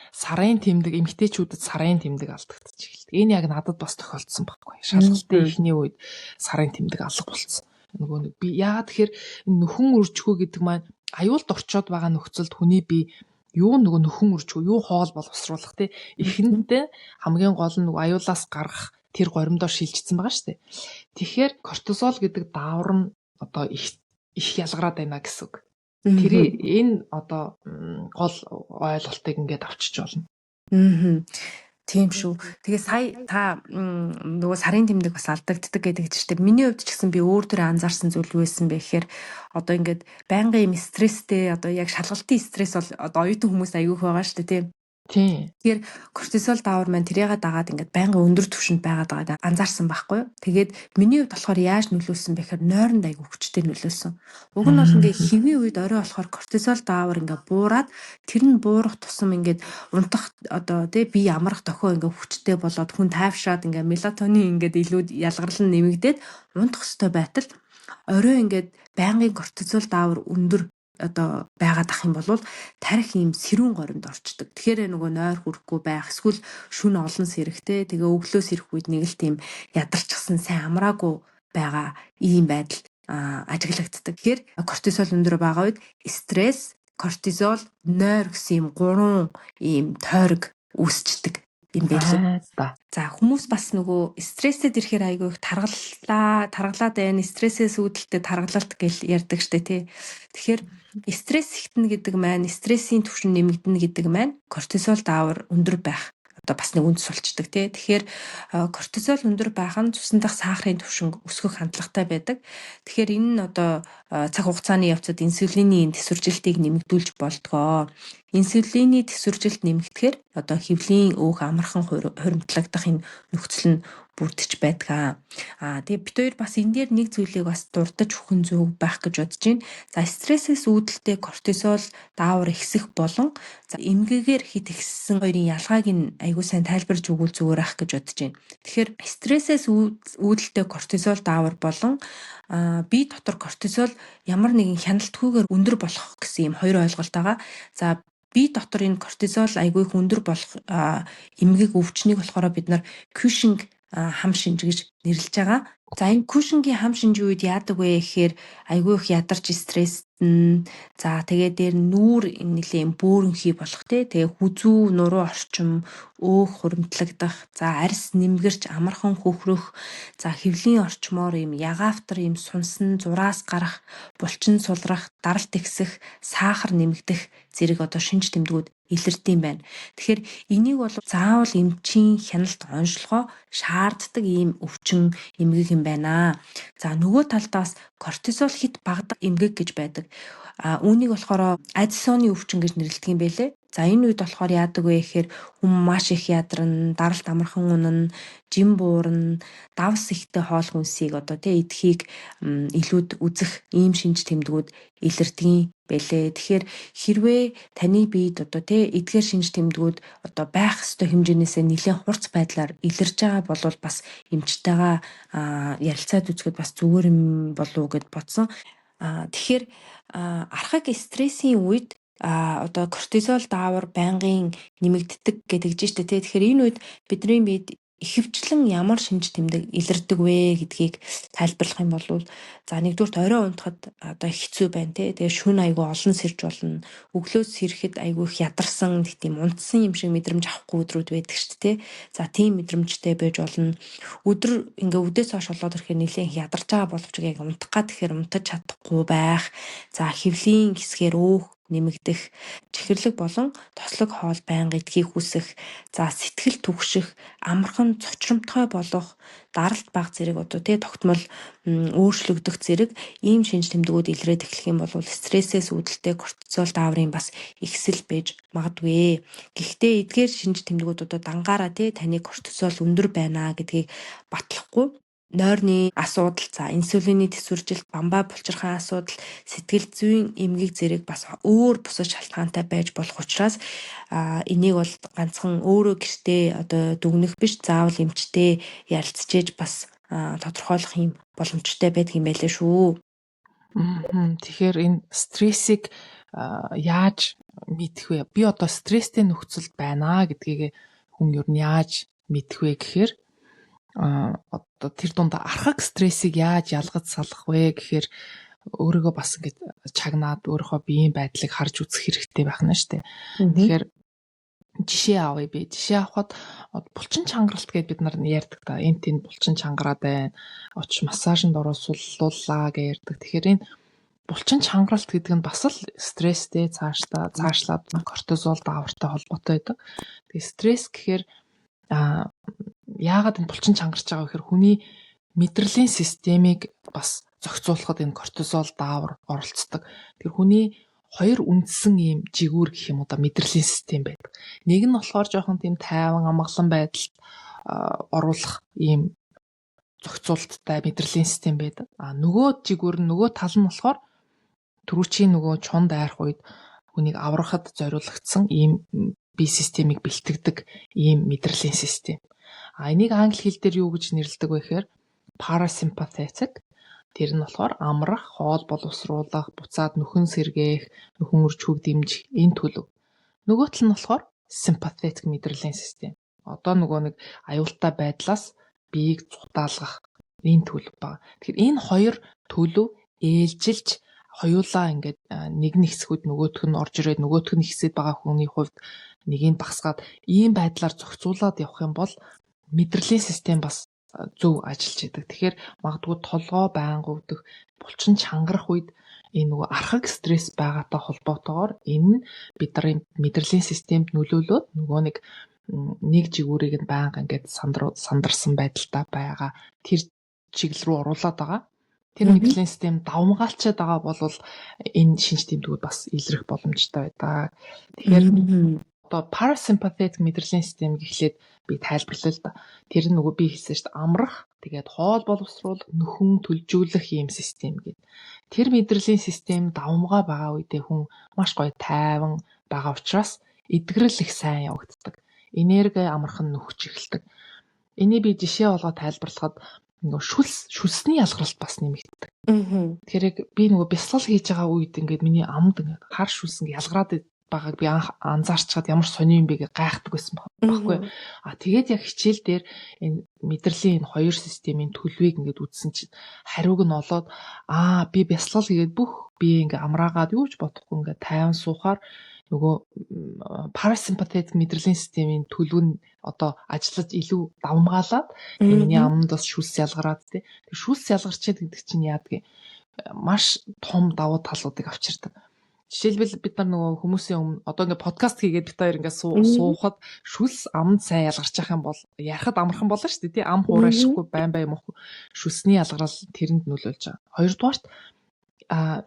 Сарын тэмдэг эмэгтэйчүүдэд сарын тэмдэг алдагдаж эхэлдэг. Энэ яг надад бас тохиолдсон байхгүй. Шалгалтын эхний үед сарын тэмдэг алга болсон. Нөгөө нэг би яагаад тэгэхээр нөхөн үржихүү гэдэг маань аюулд орчоод байгаа нөхцөлд хүний бие юу нөгөө нөхөн үржихүү юу хоол боловсруулах те эхэндээ хамгийн гол нь нөгөө аюулаас гарах тэр горимдоо шилжчихсэн байгаа шүү дээ. Тэгэхээр кортизол гэдэг даавар нь одоо их ялгараад байна гэсэн үг. Тэр энэ одоо гол ойлголтыг ингээд авчиж болно.
Тийм шүү. Тэгээ сая та нөгөө сарын тэмдэг бас алдагддаг гэдэг чинь миний хувьд ч гэсэн би өөр төрөө анзаарсан зүйл юу байсан бэ гэхээр одоо ингээд байнгын юм стресстэй одоо яг шалгалтын стресс бол одоо оюутан хүмүүс аягүй байгаа шүү дээ тийм. Тэгэхээр кортизол даавар маань тэрийгээ дагаад ингээд байнгын өндөр түвшинд байгаад байгааг анзаарсан байхгүй юу. Тэгээд миний хувьд болохоор яаж нөлөөлсөн бэ гэхээр нойронд аягүй хүчтэй нөлөөлсөн. Уг нь бол ингээд хэвийн үед орой болохоор кортизол даавар ингээд буураад тэр нь буурах тусам ингээд унтах одоо тий бие амрах дохио ингээд хүчтэй болоод хүн тайвшраад ингээд мелатонин ингээд илүү ялгарлан нэмэгдээд унтах ёстой байтал орой ингээд байнгын кортизол даавар өндөр одоо байгаад ах юм бол тарих ийм сэрүүн горимд орчдөг. Тэгэхээр нөгөө нойр хүрэхгүй байх эсвэл шүн олон сэрэхтэй тэгээ өглөө сэрэх үед нэг л тийм ядарчихсан сайн амраагүй байгаа ийм байдал ажиглагддаг. Тэгэхээр кортизол өндөр байгаа үед стресс, кортизол, нойр гэсэн ийм гурван ийм тойрог үүсчдэг юм байлээ. За хүмүүс бас нөгөө стрессэд ирэхээр айгүй их таргалаад байна. Стрессээс үүдэлтэй таргалалт гэж ярьдаг штэ тий. Тэгэхээр стресс ихтэн гэдэг маань стрессийн түвшин нэмэгдэнэ гэдэг маань кортизол даавар өндөр байх одоо бас нэг үндэс болчдөг тий. Тэгэхээр кортизол өндөр байх нь цусны дах сахарын түвшин өсгөх хандлагатай байдаг. Тэгэхээр энэ нь одоо цаг хугацааны явцад инсулиний төсвөржилтийг нэмэгдүүлж болдгоо. Инсулиний төсвөржилт нэмэгдэхээр одоо хэвлийн өөх амархан хуримтлагдах энэ нөхцөл нь бүрдэж байдаг. Тэгээ бид хоёр бас энэ дээр нэг зүйлийг бас дурдж өгөх зөв байх гэж бодож байна. За стрессээс үүдэлтэй кортизол даавар ихсэх болон эмгээгээр хит ихссэн хоёрын ялгааг нь аягүй сайн тайлбарж өгвөл зүгээр ах гэж бодож байна. Тэгэхээр стрессээс үүдэлтэй кортизол даавар болон бие дотор кортизол ямар нэгэн хяналтгүйгээр өндөр болох гэсэн юм хоёр ойлголт байгаа. За бие дотор энэ кортизол аягүй их өндөр болох эмгэг өвчнийг болохоор бид нар Cushing хам шинж гэж нэрлэж байгаа. За энэ Cushing-ийн хам шинжийн үед яадаг вэ гэхээр айгүй их ядарч стресстэн. За тэгээ дээр нүүр нэлээд бөөрөнхий болох тэгээ хүзүү, нуруу орчим, өөх хуримтлагдах, за арьс нэмгэрч амархан хөхрөх, за хэвлийн орчмоор юм ягаавтар юм сунсан, зураас гарах, булчин сулрах, даралт ихсэх, сахар нэмэгдэх зэрэг одоо шинж тэмдгүүд илэрдэм байна. Тэгэхээр энийг бол заавал эмчийн хяналт онцлогоо шаарддаг ийм өвчин эмгэг юм байна. За нөгөө талдаас кортизол хит багадаг эмгэг гэж байдаг. Үүнийг болохоор Аддисоны өвчин гэж нэрлэдэг юм байлээ. За энэ үед болохоор яадаг вэ гэхээр хүн маш их ядарна, даралт амархан унана, жим буурна, давс ихтэй хоол хүнсийг одоо эдхийг илүүд үзэх ийм шинж тэмдгүүд илэрдэг байлээ. Тэгэхээр хэрвээ таны биед одоо эдгээр шинж тэмдгүүд одоо байх ёстой хэмжээнээсээ нэлээд хурц байдлаар илэрж байгаа бол бас эмчтэйгээ ярилцаад үзэхэд бас зүгээр юм болов уу гэд бодсон. Тэгэхээр архаг стрессийн үед одоо кортизол даавар байнгын нэмэгддэг гэдэг чинь шүү дээ. Тэгэхээр энэ үед бидний биед ихэвчлэн ямар шинж тэмдэг илэрдэг вэ гэдгийг тайлбарлах юм бол за нэгдүгürt орой унтахад одоо хэцүү байна те. Тэгээ шөнө айгүй олон сэрж болно. Өглөөс сэрэхэд айгүй их ядарсан тийм унтсан юм шиг мэдрэмж авахгүй өдрүүд байдаг шүү дээ. За тийм мэдрэмжтэй байж болно. Өдөр ингээ үдээс хойш болоод ирэхээр нэлээд ядарч байгаа боловч яг унтах гад тэгэхээр унтаж чадахгүй байх. За хэвлийн хэсгээр өөх нэмэгдэх, чихэрлэг болон тослог хоол байнга идхийг хүсэх, за сэтгэл түгших, амархан цочромтгой болох, даралт баг зэрэг одоо тий тогтмол өөрчлөгдөх зэрэг ийм шинж тэмдгүүд илрээд эхлэх юм бол стрессээс үүдэлтэй кортизол дааврын бас ихсэл байж магадгүй. Гэхдээ эдгээр шинж тэмдгүүд одоо дангаараа тий таны кортизол өндөр байна гэдгийг батлахгүй. Нойрны асуудал, за инсулины төсвөржилт, бамбай булчирхайн асуудал, сэтгэл зүйн эмгэг зэрэг бас өөр бусад шалтгаантай байж болох учраас энийг бол ганцхан өөрөө гэртээ одоо дүгнэх биш, заавал эмчтэй ярилцчихэж бас тодорхойлох юм боломжтой байдаг юм байлээ шүү.
Тэгэхээр энэ стрессийг яаж мэдэх вэ? Би одоо стресстэй нөхцөлд байна гэдгийг хүн ер нь яаж мэдэх вэ гэхээр одоо тэр дунд архаг стрессийг яаж ялгаж салах вэ гэхээр өөрийгөө бас ингэж чагнаад өөрийнхөө биеийн байдлыг харж үзэх хэрэгтэй байх нь шүү дээ. Тэгэхээр жишээ авъя би. Жишээ авахад булчин чангаралт гэдээ бид нар ярьдаг та. Энд тэнд булчин чангараад байна. Очиж массажинд оролцууллаа гэж ярьдаг. Тэгэхээр энэ булчин чангаралт гэдэг нь бас л стресстэй цаашлаад кортизол даавартай холбоотой байдаг. Тэгээ стресс гэхээр яагаад энэ булчин чангарч байгаа вэ гэхээр хүний мэдрэлийн системийг бас зохицуулахад энэ кортизол даавар оролцдог. Тэр хүний хоёр үндсэн ийм жигүүр гэх юм уу да мэдрэлийн систем байдаг. Нэг нь болохоор жоохон тийм тайван амгалан байдалд оруулах ийм зохицуулттай мэдрэлийн систем байдаг. Нөгөө жигүүр нь нөгөө тал нь болохоор түрүүчийн нөгөө чунд айрах үед хүнийг аврахад зориулагдсан ийм бие системийг бэлтгэдэг ийм мэдрэлийн систем. Энийг англи хэл дээр юу гэж нэрлэдэг вэ гэхээр parasympathetic. Тэр нь болохоор амрах, хоол боловсруулах, буцаад нөхөн сэргээх, нөхөн үрж хөг дэмжих энэ төлөв. Нөгөө тал нь болохоор sympathetic мэдрэлийн систем. Одоо нөгөө нэг аюултай байдлаас биеийг зугатаалгах энэ төлөв байна. Тэгэхээр энэ хоёр төлөв ээлжилж хоёулаа ингээд нэг нь хэсгүүд нөгөөх нь орж ирээд нөгөөх нь ихсээд байгаа хүний хувьд нэгийг багсгаад ийм байдлаар зохицуулаад явах юм бол мэдрэлийн систем бас зөв ажиллаж идэг. Тэгэхээр магадгүй толгой байнга өвдөх, булчин чангарах үед энэ нөгөө архаг стресс байгаатай холбоотойгоор энэ нь бидний мэдрэлийн системд нөлөөлөөд нөгөө нэг жигүүрийг нь байнга ингээд сандарсан байдалтай байгаа тэр чиглэл рүү оруулаад байгаа. Тэр мэдрэлийн систем давмгаалчаад байгаа бол энэ шинж тэмдгүүд бас илрэх боломжтой байдаг. Тэгэхээр одоо parasympathetic мэдрэлийн систем гэхлээр би тайлбарлая л да. Тэр нь нөгөө би хэлсэн шүү дээ амрах, тэгээд хоол боловсруулах, нөхөн төлжүүлэх ийм систем гэдэг. Тэр мэдрэлийн систем давмгаа байгаа үедээ хүн маш гоё тайван байгаа учраас эдгэрэл их сайн явагддаг. Энерги амархан нөхж эхэлдэг. Энийг би жишээ болгоод тайлбарлахад нөгөө шүлсний ялгаралт бас нэмэгддэг. Тэгэхээр би нөгөө бясалгал хийж байгаа үед ингээд миний амд ингээд хар шүлс ингээд ялгараад байгааг би анзаарчаад ямар сони юм бэ гэж гайхдаг байсан байхгүй. Тэгээд яг хичээл дээр энэ мэдрэлийн энэ хоёр системийн төлөвийг ингээд үзсэн чинь хариуг нь олоод би бясалгал хийгээд бүх би ингээд амраагаад юу ч бодохгүй ингээд тайван суухаар нөгөө parasympathetic мэдрэлийн системийн төлөв нь одоо ажиллаж илүү давмгаалаад миний аманд бас шүлс ялгараад тий. Тэр шүлс ялгарчээд гэдэг чинь яадаг маш том давуу талуудыг авчирдаг. Жишээлбэл бид нар нөгөө хүмүүсийн өмнө одоо ингээд подкаст хийгээд бид хоёр ингээд суухад шүлс амд сайн ялгарч явах юм бол ярахад амархан болно шүү дээ тий. Ам хуурайшгүй байн бай юм уу шүлсний ялгарал тэрэнд нөлөөлж байгаа. Хоёрдугаарт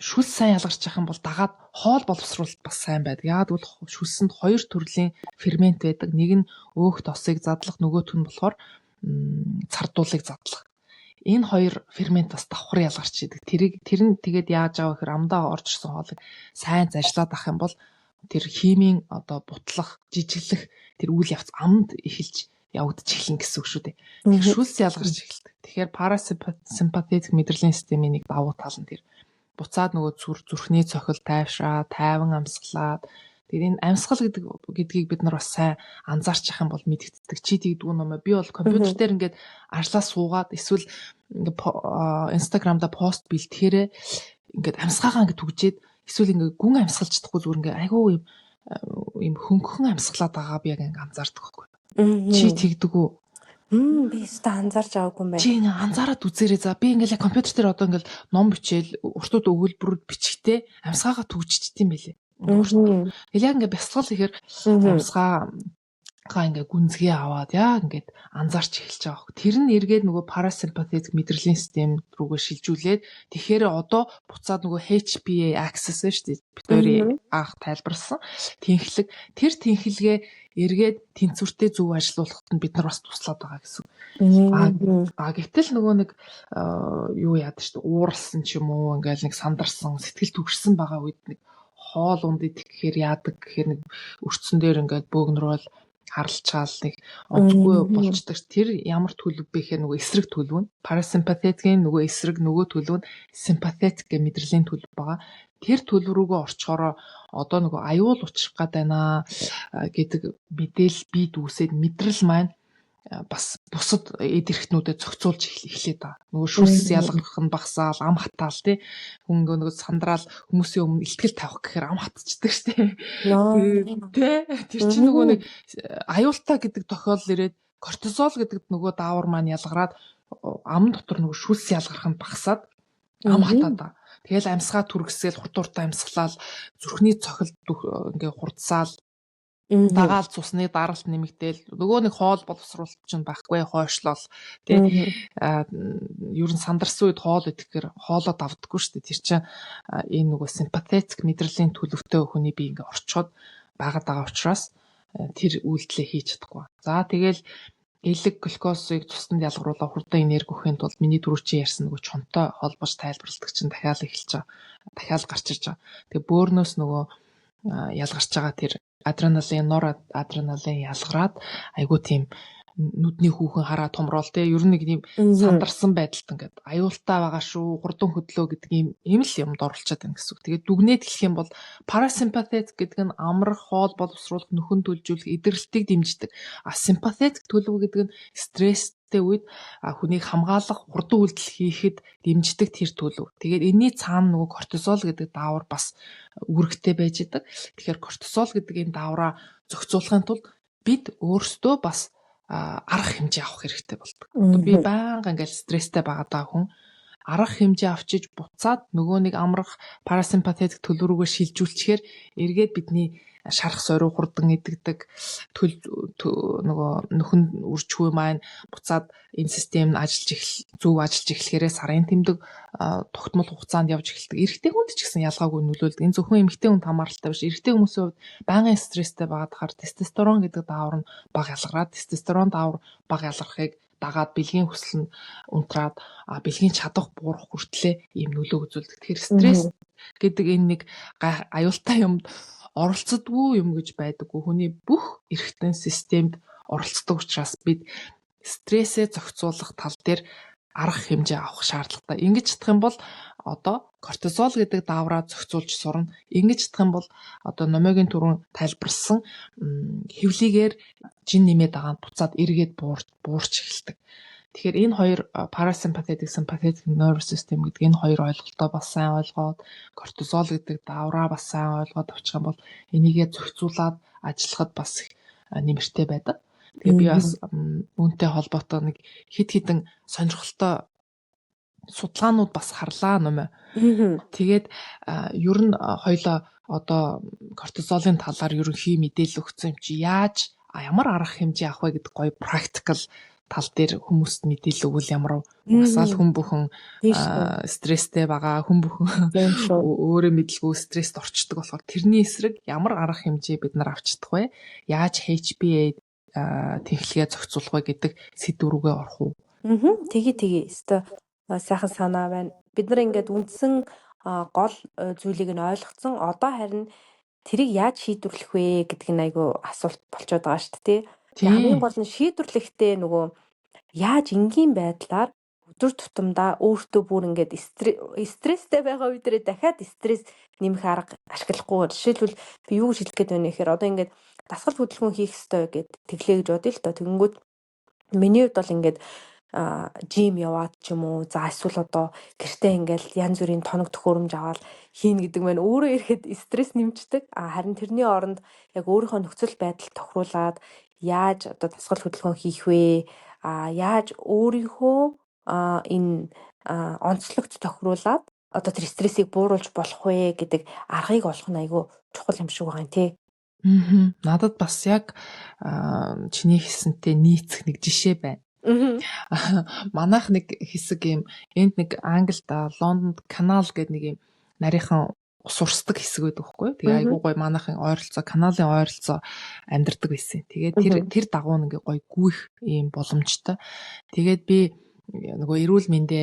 шүлс сайн ялгарч явах юм бол дагаад хоол боловсруулалт бас сайн байдаг. Яг бол шүлсэнд хоёр төрлийн фермент байдаг. Нэг нь өөх тосыг задлах, нөгөөх нь болохоор цардуулыг задлах. Энэ хоёр фермент бас давхар ялгарч идэг. Тэр нь тэгээд яаж аваа гэхээр амдаа орж ирсэн хоолыг сайн зажлаад авах юм бол тэр химийн одоо бутлах, жижиглэх тэр үйл явц амд эхэлж явагдаж эхэлнэ гэсэн үг шүү дээ. Тэгэхээр шүлс ялгарч эхэлдэг. Тэгэхээр parasympathetic мэдрэлийн системийн нэг давуу тал нь тэр буцаад нөгөө зүрхний цохил тайвшраа, тайван амьсгалаад Тэгээд энэ амьсгал гэдгийг бид нар бас сайн анзаарч явах юм бол мэдэгддэг. Чи тэгдгүү нөмө би бол компьютер дээр ингээд ажлаа суугаад эсвэл ингээд Instagram-да пост бэлтгэхээрээ ингээд амьсгаагаа ингээд түгжээд эсвэл ингээд гүн амьсгалж чадахгүй зүгээр ингээд айгүй юм хөнгөн амьсгалаад байгаа би яг ингээд анзаардаг байхгүй. Чи тэгдгүү.
Би өөртөө анзаарч байгаагүй юм байна.
Чи ингээд анзаараад үзээрэй. За би ингээд яг компьютер дээр одоо ингээд ном бичээл уртууд өгүүлбэрүүд бичгтээ амьсгаагаа түгжчихдэм байлээ. Яг ингээд бясалгал ихээр амьсгаа ингээ гүнзгий аваад яа ингээд анзаарч эхэлж байгаа хөөх. Тэр нь эргээд нөгөө парасимпатик мэдрэлийн систем рүүгээ шилжүүлээд тэгэхээр одоо буцаад нөгөө HPA axis шүү дээ. Бид хоёрын анх тайлбарласан тэнхлэг тэр тэнхлэгээ эргээд тэнцвэртэй зөв ажилуулахад нь бид нар бас туслаад байгаа гэсэн. Гэтэл нөгөө нэг юу яадаг шүү дээ. Ууралсан ч юм уу ингээл нэг сандарсан сэтгэл түгшсэн байгаа үед нэг хоол унд идэх гэхээр яадаг гэхээр нэг өрцөн дээр ингээд бөөгнөрөөл харалчаал нэг онцгүй болчдаг. Тэр ямар төлөв бэ гэхээр нөгөө эсрэг төлөв нь парасимпатикийн нөгөө эсрэг нөгөө төлөв нь симпатик гэх мэдрэлийн төлөв байгаа. Тэр төлөв рүүгээ орчхороо одоо нөгөө аюул учрах гээд байна гэдэг мэдээлэл бий дүүсээд мэдрэл маань бас бусад эд эрхтнүүдэд зохицуулж эхлэе та. Нөгөө шүлс ялгах нь багасаал, ам хатаал тий. Хүн нөгөө сандраал хүмүүсийн өмнө ихтгэл тавих гэхээр ам хатчихдаг штэ. Тий. Тэр чинь нөгөө нэг аюултай гэдэг тохиолдол ирээд кортизол гэдэг нөгөө даавар маань ялгараад ам дотор нөгөө шүлс ялгарх нь багасаад ам хатаад. Тэгэл амьсгаа түргэсгээл хурдтай амьсгалаад зүрхний цохилт ингээ хурдсаал дагаал цусны даралт нэмэгдээл нөгөө нэг хоол боловсруулалт чинь байхгүй хойшлол тий ер нь сандарсан үед хоол идэхээр хоолоо давдаггүй шүү дээ. Тэр чинь энэ нөгөө симпатик мэдрэлийн төлөвтэй хүний бие ингээ орчход байгаад байгаа учраас тэр үйлдэлээ хийж чадахгүй. За тэгэл элэг глюкозыг цуснд ялгаруулаад хурдан энерги өгөхийн тулд миний түрүү чи ярьсан нөгөө чонтой холбож тайлбарладаг чинь дахиад эхэлж байгаа. Дахиад гарч ирж байгаа. Тэгээ бөөрнөөс нөгөө ялгарч байгаа тэр адреналин, норадреналин ялгараад айгуу тийм нүдний хүүхэн хараа томроол те ер нь нэг юм сандарсан байдалд ингээд аюултай байгаа шүү, хурдан хөдлөө гэдэг ийм л юмд оролцоод байна гэсэн үг. Тэгээд дүгнээд хэлэх юм бол парасимпатик гэдэг нь амрах, хоол боловсруулах, нөхөн төлжүүлэх, эдгэрэлтийг дэмждэг. Симпатик төлөв гэдэг нь стресстэй үед хүнийг хамгаалах, хурдан үйлдэл хийхэд дэмждэг тэр төлөв. Тэгээд энэний цаана нөгөө кортизол гэдэг даавар бас үүрэгтэй байж идэг. Тэгэхээр кортизол гэдэг энэ даавраа зохицуулахын тулд бид өөрсдөө бас арга хэмжээ авах хэрэгтэй болдог. Би байнга ингээл стресстэй байгаа хүн арга хэмжээ авчиж буцаад нөгөө нэг амрах парасимпатик төлөв рүүгээ шилжүүлчихээр эргээд бидний шарах сорив хурдан идэгдэг нөгөө нөхөн үржихүй маань буцаад энэ систем зөв ажиллаж эхлэхээрээ сарын тэмдэг тогтмол хугацаанд явж эхэлдэг. Эрэгтэй хүнд ч гэсэн ялгаагүй нөлөөлдөг. Энэ зөвхөн эмэгтэй хүнд хамааралтай биш. Эрэгтэй хүмүүсийн хувьд байнгын стресстэй байгаадахаар тестостерон гэдэг даавар нь бага ялгараад тестостерон даавар бага ялгархыг дагаад бэлгийн хүсэл нь унтраад бэлгийн чадах буурах хүртлээр ийм нөлөө үзүүлдэг. Тэгэхээр стресс гэдэг энэ нэг аюултай юмд оролцдоггүй юм гэж байдаггүй. Хүний бүх эрхтэн системд оролцдог учраас бид стрессээ зохицуулах тал дээр арга хэмжээ авах шаардлагатай. Ингэж чадах юм бол одоо кортизол гэдэг даавраа зохицуулж сурна. Ингэж чадах юм бол одоо номогийн түрүүн тайлбарлсан хэвлийгээр жин нэмээд байгаа нь буцаад эргээд буурч эхэлдэг. Тэгэхээр энэ хоёр парасимпатик, симпатик nervous system гэдэг энэ хоёр ойлголтоо бас сайн ойлгоод кортизол гэдэг даавраа бас сайн ойлгоод авчих юм бол энийгээ зохицуулаад ажиллахад бас нэмэртэй байдаг. Тэгээ би бас үүнтэй холбоотой нэг хид хідэн сонирхолтой судалгаанууд бас харлаа нөмэ. Тэгээд ер нь хоёлоо одоо кортизолын талаар ерөнхий мэдээлэл өгсөн юм чи яаж ямар арга хэмжээ авах вэ гэдэг гоё практикал тал дээр хүмүүст мэдээлэл өгвөл ямар уусаал хүн бүхэн стресстэй байгаа хүн бүхэн өөрөө мэдлгүй стресст орчдөг болохоор тэрний эсрэг ямар арга хэмжээ бид нар авч чадах вэ? Яаж HPA тэнхлэгээ зохицуулах вэ гэдэг сэдв рүүгээ орох уу?
Тэгээ. Өстой сайхан санаа байна. Бид нар ингээд үндсэн гол зүйлийг нь ойлгоцсон. Одоо харин тэрийг яаж шийдвэрлэх вэ гэдэг нь айгүй асуулт болчиход байгаа шүү дээ. Хамгийн гол нь шийдвэрлэхдээ нөгөө яаж энгийн байдлаар өдөр тутамдаа өөртөө бүр ингээд стресстэй байгаа үедээ дахиад стресс нэмэх арга ашиглахгүй. Жишээлбэл би юу гэж хэлэх гээд байна гэхээр одоо ингээд дасгал хөдөлгөөн хийх ёстой гэд тэглэе гэж бодъё л доо. Тэгэнгүүт миний хувьд бол ингээд жим яваад ч юм уу за эсвэл одоо гэртээ ингээл янз бүрийн тоног төхөөрөмж аваад хийн гэдэг маань өөрөө ирэхэд стресс нэмждэг. Харин тэрний оронд яг өөрийнхөө нөхцөл байдал тохируулаад яаж одоо дасгал хөдөлгөөн хийх вэ? Яаж өөрийнхөө энэ онцлогт тохируулаад одоо тэр стрессийг бууруулж болох вэ гэдэг аргыг олох нь айгүй чухал юм шиг байгаа юм тий.
Надад бас яг чиний хэлсэнтэй нийцэх нэг жишээ байна. Манайх нэг хэсэг юм энд нэг Англид Лондонд канал гэдэг нэг юм нарийнхан ус урсдаг хэсэг байдаг байхгүй. Тэгээ айгуу гоё манайхын ойролцоо каналын ойролцоо амьдардаг байсан. Тэгээд тэр дагуу нэг гоё гүйх ийм боломжтой. Тэгээд би нөгөө эрүүл мэндэ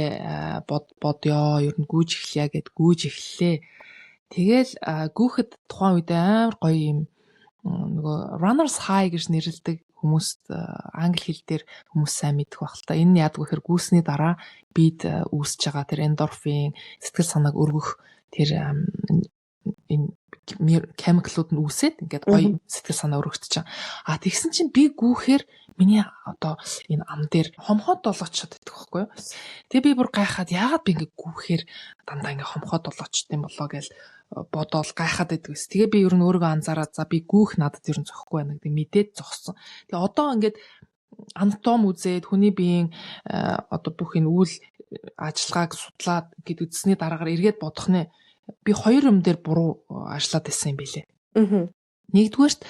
бодё ер нь гүйж эхлэе гэд гүйж эхэллээ. Тэгэл гүйхэд тухайн үед амар гоё юм нөгөө runners high гэж нэрлэдэг хүмүүст англи хэл дээр хүмүүс сайн мэдэх байх л та. Энэ яадаг вэ гэхээр гүйсний дараа бид үүсэж байгаа тэр эндорфин сэтгэл санааг өргөх тэр энэ chemical-ууд нь үүсээд ингээд гоё сэтгэл санаа өргөгдөж байгаа. Тэгсэн чинь би гүүхээр миний одоо энэ ам дээр хомхоод болоочод байдаг байхгүй юу. Тэгээ би бүр гайхаад яагаад би ингээд гүүхээр дандаа ингээд хомхоод болоочд юм болоо гэж бодоол гайхаад байдаг ус. Тэгээ би ер нь өөрийгөө анзаараад за би гүүх надад ер нь зөхгүй байна гэдэг мэдээд зогссон. Тэгээ одоо ингээд анатом үзээд хүний биеийн одоо бүх энэ үйл ажиллагааг судлаад ингээд үзсний дараагаар эргээд бодох нэ би хоёр юм дээр буруу ажиллаад байсан юм билэ. Нэгдүгээрт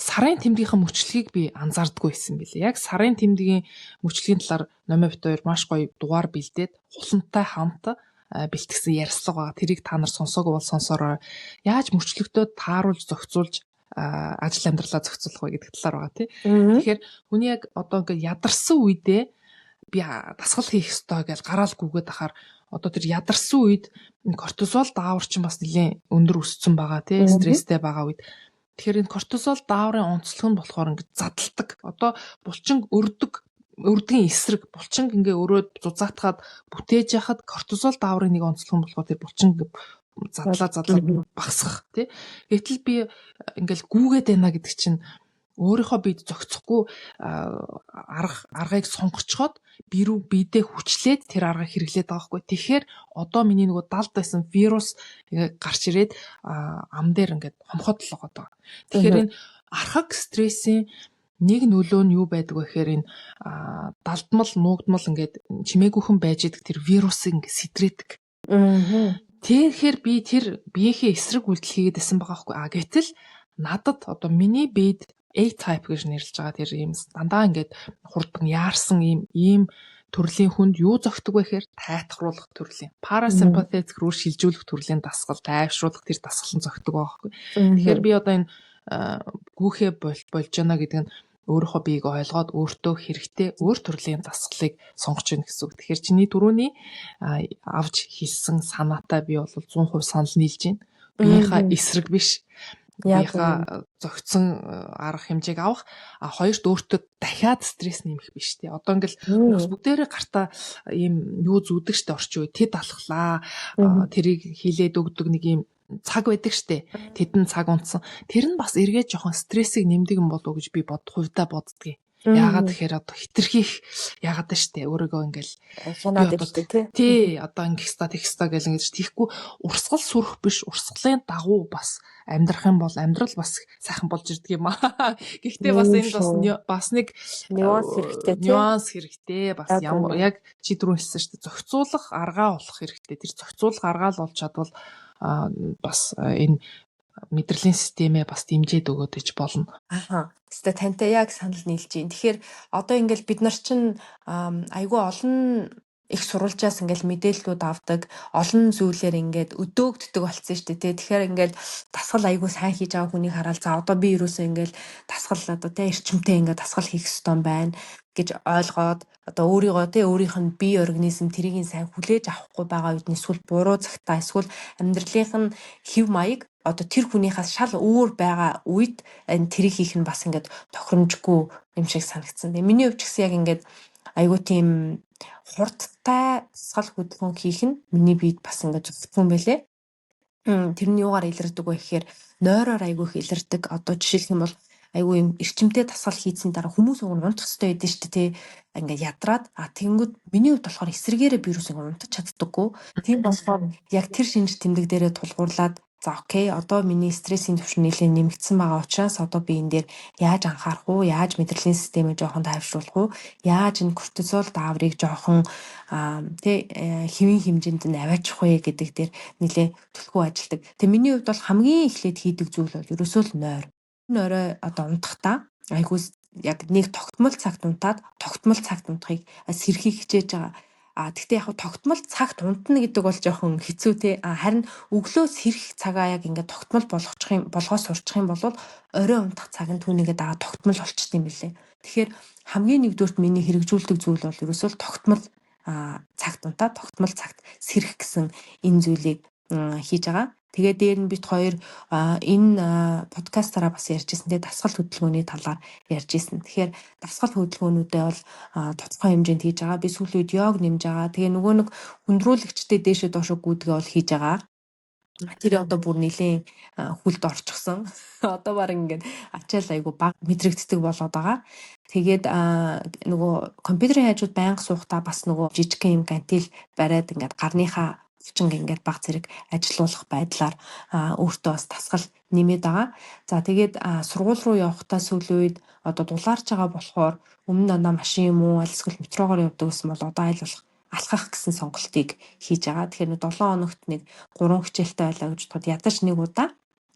сарын тэмдгийнхаа мөчлөгийг би анзаардаггүй байсан билээ. Яг сарын тэмдгийн мөчлөгийн талаар номын бит хоёр маш гоё дугаар бэлдээд хулантай хамт бэлтгэсэн ярьслага байгаа. Тэрийг та нар сонсоогүй бол сонсороо. Яаж мөчлөгтөө тааруулж зохицуулж ажил амьдралаа зохицуулах вэ гэдэг талаар байгаа тий. Тэгэхээр хүний яг одоо ингээд ядарсан үедээ би дасгал хийх ёстой гэж гараал гүгээд ахаар одоо тэр ядарсан үед кортизол даавар чинь бас нэлийн өндөр өссөн байгаа тий. Стресстэй байгаа үед. Тэгэхээр энэ кортизол дааврын онцлог нь болохоор ингээд задалдаг. Одоо булчин өрдгийн эсрэг булчин ингээ өрөөд зузаатгаад бүтээж яхад кортизол дааврын нэг онцлог нь болохоор тэр булчин задлаа багасгах тий. Гэтэл би ингээл гүүгээд байна гэдэг чинь өөрийнхөө бид зохицохгүй аргыг сонгочход би рүү бидээ хүчлээд тэр аргыг хэрэглээд байгаа хгүй. Тэгэхээр одоо миний нөгөө далд байсан вирус гарч ирээд ам дээр ингээд хомхоод л байгаа. Тэгэхээр энэ архаг стрессийн нэг нөлөө нь юу байдаг вэ гэхээр энэ далдмал нуугдмал ингээд чимээгүйхэн байж идэг тэр вирусыг ингээд сэтрээдэг. Тэгэхээр би тэр биеийнхээ эсрэг үйлдэл хийгээд байсан байгаа хгүй. Гэтэл надад одоо миний биед A-type гэж нэрлэж байгаа тэр ийм дандаа ингээд хурдан яарсан ийм төрлийн хүнд юу зогтдог вэ гэхээр тайтгаруулах төрлийн parasympathetic руу шилжүүлэх төрлийн дасгал тайвшруулах тэр дасгал нь зогтдог байгаа хгүй. Тэгэхээр би одоо энэ гүүхээ болж байна гэдэг нь өөрийнхөө биеийг ойлгоод өөртөө хэрэгтэй өөр төрлийн дасгалыг сонгож байна гэсэн үг. Тэгэхээр чиний түрүүний авж хэлсэн санаатай би бол 100% санал нийлж байна. Биеийнхаа эсрэг биш. Биеийнхаа зөгцсөн арга хэмжээг авах, хоёрт өөртөө дахиад стресс нэмэх биш тий. Одоо ингээл бүгдээрээ гартаа ийм юу зүүдэг штэ орчин үе тэд алхлаа. Тэрийг хилээд өгдөг нэг ийм цаг байдаг штэ. Тэдэн цаг унтсан. Тэр нь бас эргээд жоохон стрессийг нэмдэг юм болов уу гэж би хувьдаа боддгийг. Яагаад тэгэхээр одоо хитрхийх яагаад штэ өөрийгөө ингээл
хянаад ирдэг
тий одоо ингэста тэгста гэл ингэж тийхгүй урсгал сүрэх биш урсгалын дагуу бас амьдрах юм бол амьдрал бас сайхан болж ирдэг юм аа. Гэхдээ бас энд бас нэг нюанс хэрэгтэй бас ямар яг чи түрүү хэлсэн штэ зохицуулах аргаа олох хэрэгтэй. Тэр зохицуулах аргаа л олж чадвал бас энэ мэдрэлийн системээ бас дэмжиж өгөөд иж болно.
Тэстэ тантай яг санал нийлж байна. Тэгэхээр одоо ингээл бид нар чинь айгүй олон их сурвалжаас ингээл мэдээллүүд авдаг, олон зүйлээр ингээд өдөөгддөг болсон шүү дээ. Тэгэхээр ингээл дасгал айгүй сайн хийж байгаа хүнийг хараад за одоо би юусоо ингээл дасгал одоо тэ эрчимтэй ингээд дасгал хийх ёстой байна гэж ойлгоод одоо өөрийгөө өөрийнх нь бие организм тэрийг сайн хүлээж авахгүй байгаа үед эсвэл буруу цагтаа эсвэл амьдралынх нь хэв маяг одоо тэр хүнийхээс шал өөр байгаа үед энэ тэрийг хийх нь бас ингээд тохиромжгүй юм шиг санагдсан. Тэгээ миний хувьд ч гэсэн яг ингээд айгүй тийм хурдтай дасгал хөдөлгөөн хийх нь миний биед бас ингээд зөвхөн байлээ. Тэрний юугаар илэрдэг вэ гэхээр нойроор айгүй их илэрдэг. Одоо жишээлх юм бол айгүй юм эрчимтэй дасгал хийцэн дараа хүмүүс уг нь унтах хэрэгтэй байдэн шүү дээ. Ингээд ядраад тэгэнгүүт миний хувьд болохоор эсрэгээрээ вирус ингээд унтаж чаддаггүй. Тийм болохоор яг тэр шинж тэмдэг дээрээ тулгуурлаад за окей, одоо миний стрессийн түвшин нэлээд нэмэгдсэн байгаа учраас одоо би энэ дээр яаж анхаарах уу, яаж мэдрэлийн системээ жоохон тайвшруулах уу, яаж энэ кортизол дааврыг жоохон хэвийн хэмжээнд нь аваачих вэ гэдэг дээр нэлээд төлхөө ажилдаг. Тэгээ миний хувьд бол хамгийн эхлээд хийдэг зүйл бол ерөөсөө л нойроо одоо унтахдаа айгуус яг нэг тогтмол цагт унтаад тогтмол цагт унтахыг сэрхийг хичээж байгаа. Гэхдээ яг тогтмол цагт унтна гэдэг бол жоохон хэцүү те. Харин өглөө сэрх цагаа яг ингээд тогтмол болгоос сурчих юм бол орой унтах цаг нь түүнийгээ дагаа тогтмол болчт юм билээ. Тэгэхээр хамгийн нэгдүгürt миний хэрэгжүүлдэг зүйл бол ерөөсөө тогтмол цагт унтаад тогтмол цагт сэрх гэсэн энэ зүйлийг хийж байгаа. Тэгээ дээр нь бид хоёр энэ подкастаараа бас ярьжсэнтэй дасгал хөдөлгөөний талаар ярьжсэн. Тэгэхээр дасгал хөдөлгөөнүүдээ бол тодорхой хэмжээнд хийж байгаа. Би сүүлийн үед йог нэмж байгаа. Тэгээ нөгөө нэг хүндрүүлэгчтэй дээшээ доошоо гүйдгээ бол хийж байгаа. Тэр одоо бүр нэлийн хүлд орчихсон. Одоо баг ингээд ачаал айгу баг мэдрэгддэг болоод байгаа. Тэгээд нөгөө компьютерийн хажууд байнга суухтаа бас нөгөө жижигхэн юм гантил бариад ингээд гарныхаа чинь ингээд баг зэрэг ажилуулах байдлаар өөртөө бас дасгал нэмээд байгаа. За тэгээд сургууль руу явахдаа сүүлийн үед одоо дулаарч байгаа болохоор өмнө дандаа машин юм уу эсвэл метрогоор явдаг гэсэн бол одоо айлуулах алхах гэсэн сонголтыг хийж байгаа. Тэгэхээр 7 хоногт нэг 3 хичээлтэй байлаа гэж бодоход ядаж нэг удаа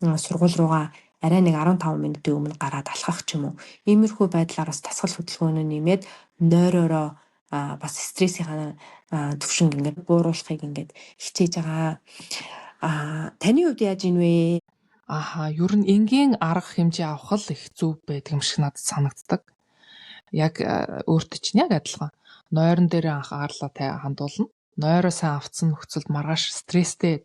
сургууль руугаа арай нэг 15 минутын өмнө гараад алхах ч юм уу. Иймэрхүү байдлаар бас дасгал хөдөлгөөнөө нэмээд нойророо бас стрессийн түвшин ингээд бууруулахыг ингээд хичээж байгаа. Таны хувьд яаж ийн вэ?
Ер нь энгийн арга хэмжээ авах л их зөв байдаг юм шиг надад санагддаг. Яг өөртөө чинь яг адилхан. Нойрон дээр анхаарлаа хандуулна. Нойроо сайн авцсан нөхцөлд маргааш стресстэй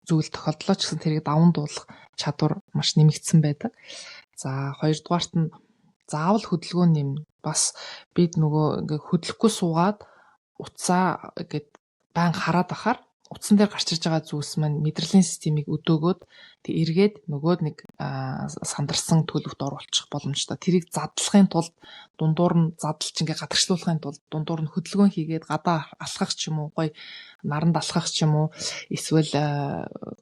зүйл тохиолдлоо ч гэсэн тэрийг даван дуулах чадвар маш нэмэгдсэн байдаг. За хоёрдугаарт нь заавал хөдөлгөөн нэмнэ. Бас бид нөгөө ингээ хөдлөхгүй суугаад утсаа ингээд байн хараад ахаар утсан дээр гарч ирж байгаа зүйлс маань мэдрэлийн системийг өдөөгөөд тэг эргээд нөгөө нэг сандарсан төлөвт оруулах боломжтой. Тэрийг задлахын тулд дундуур нь задлж ингээ гадагшлуулахын тулд дундуур нь хөдөлгөөн хийгээд гадаа алхах ч юм уу, гоё наранд алхах ч юм уу, эсвэл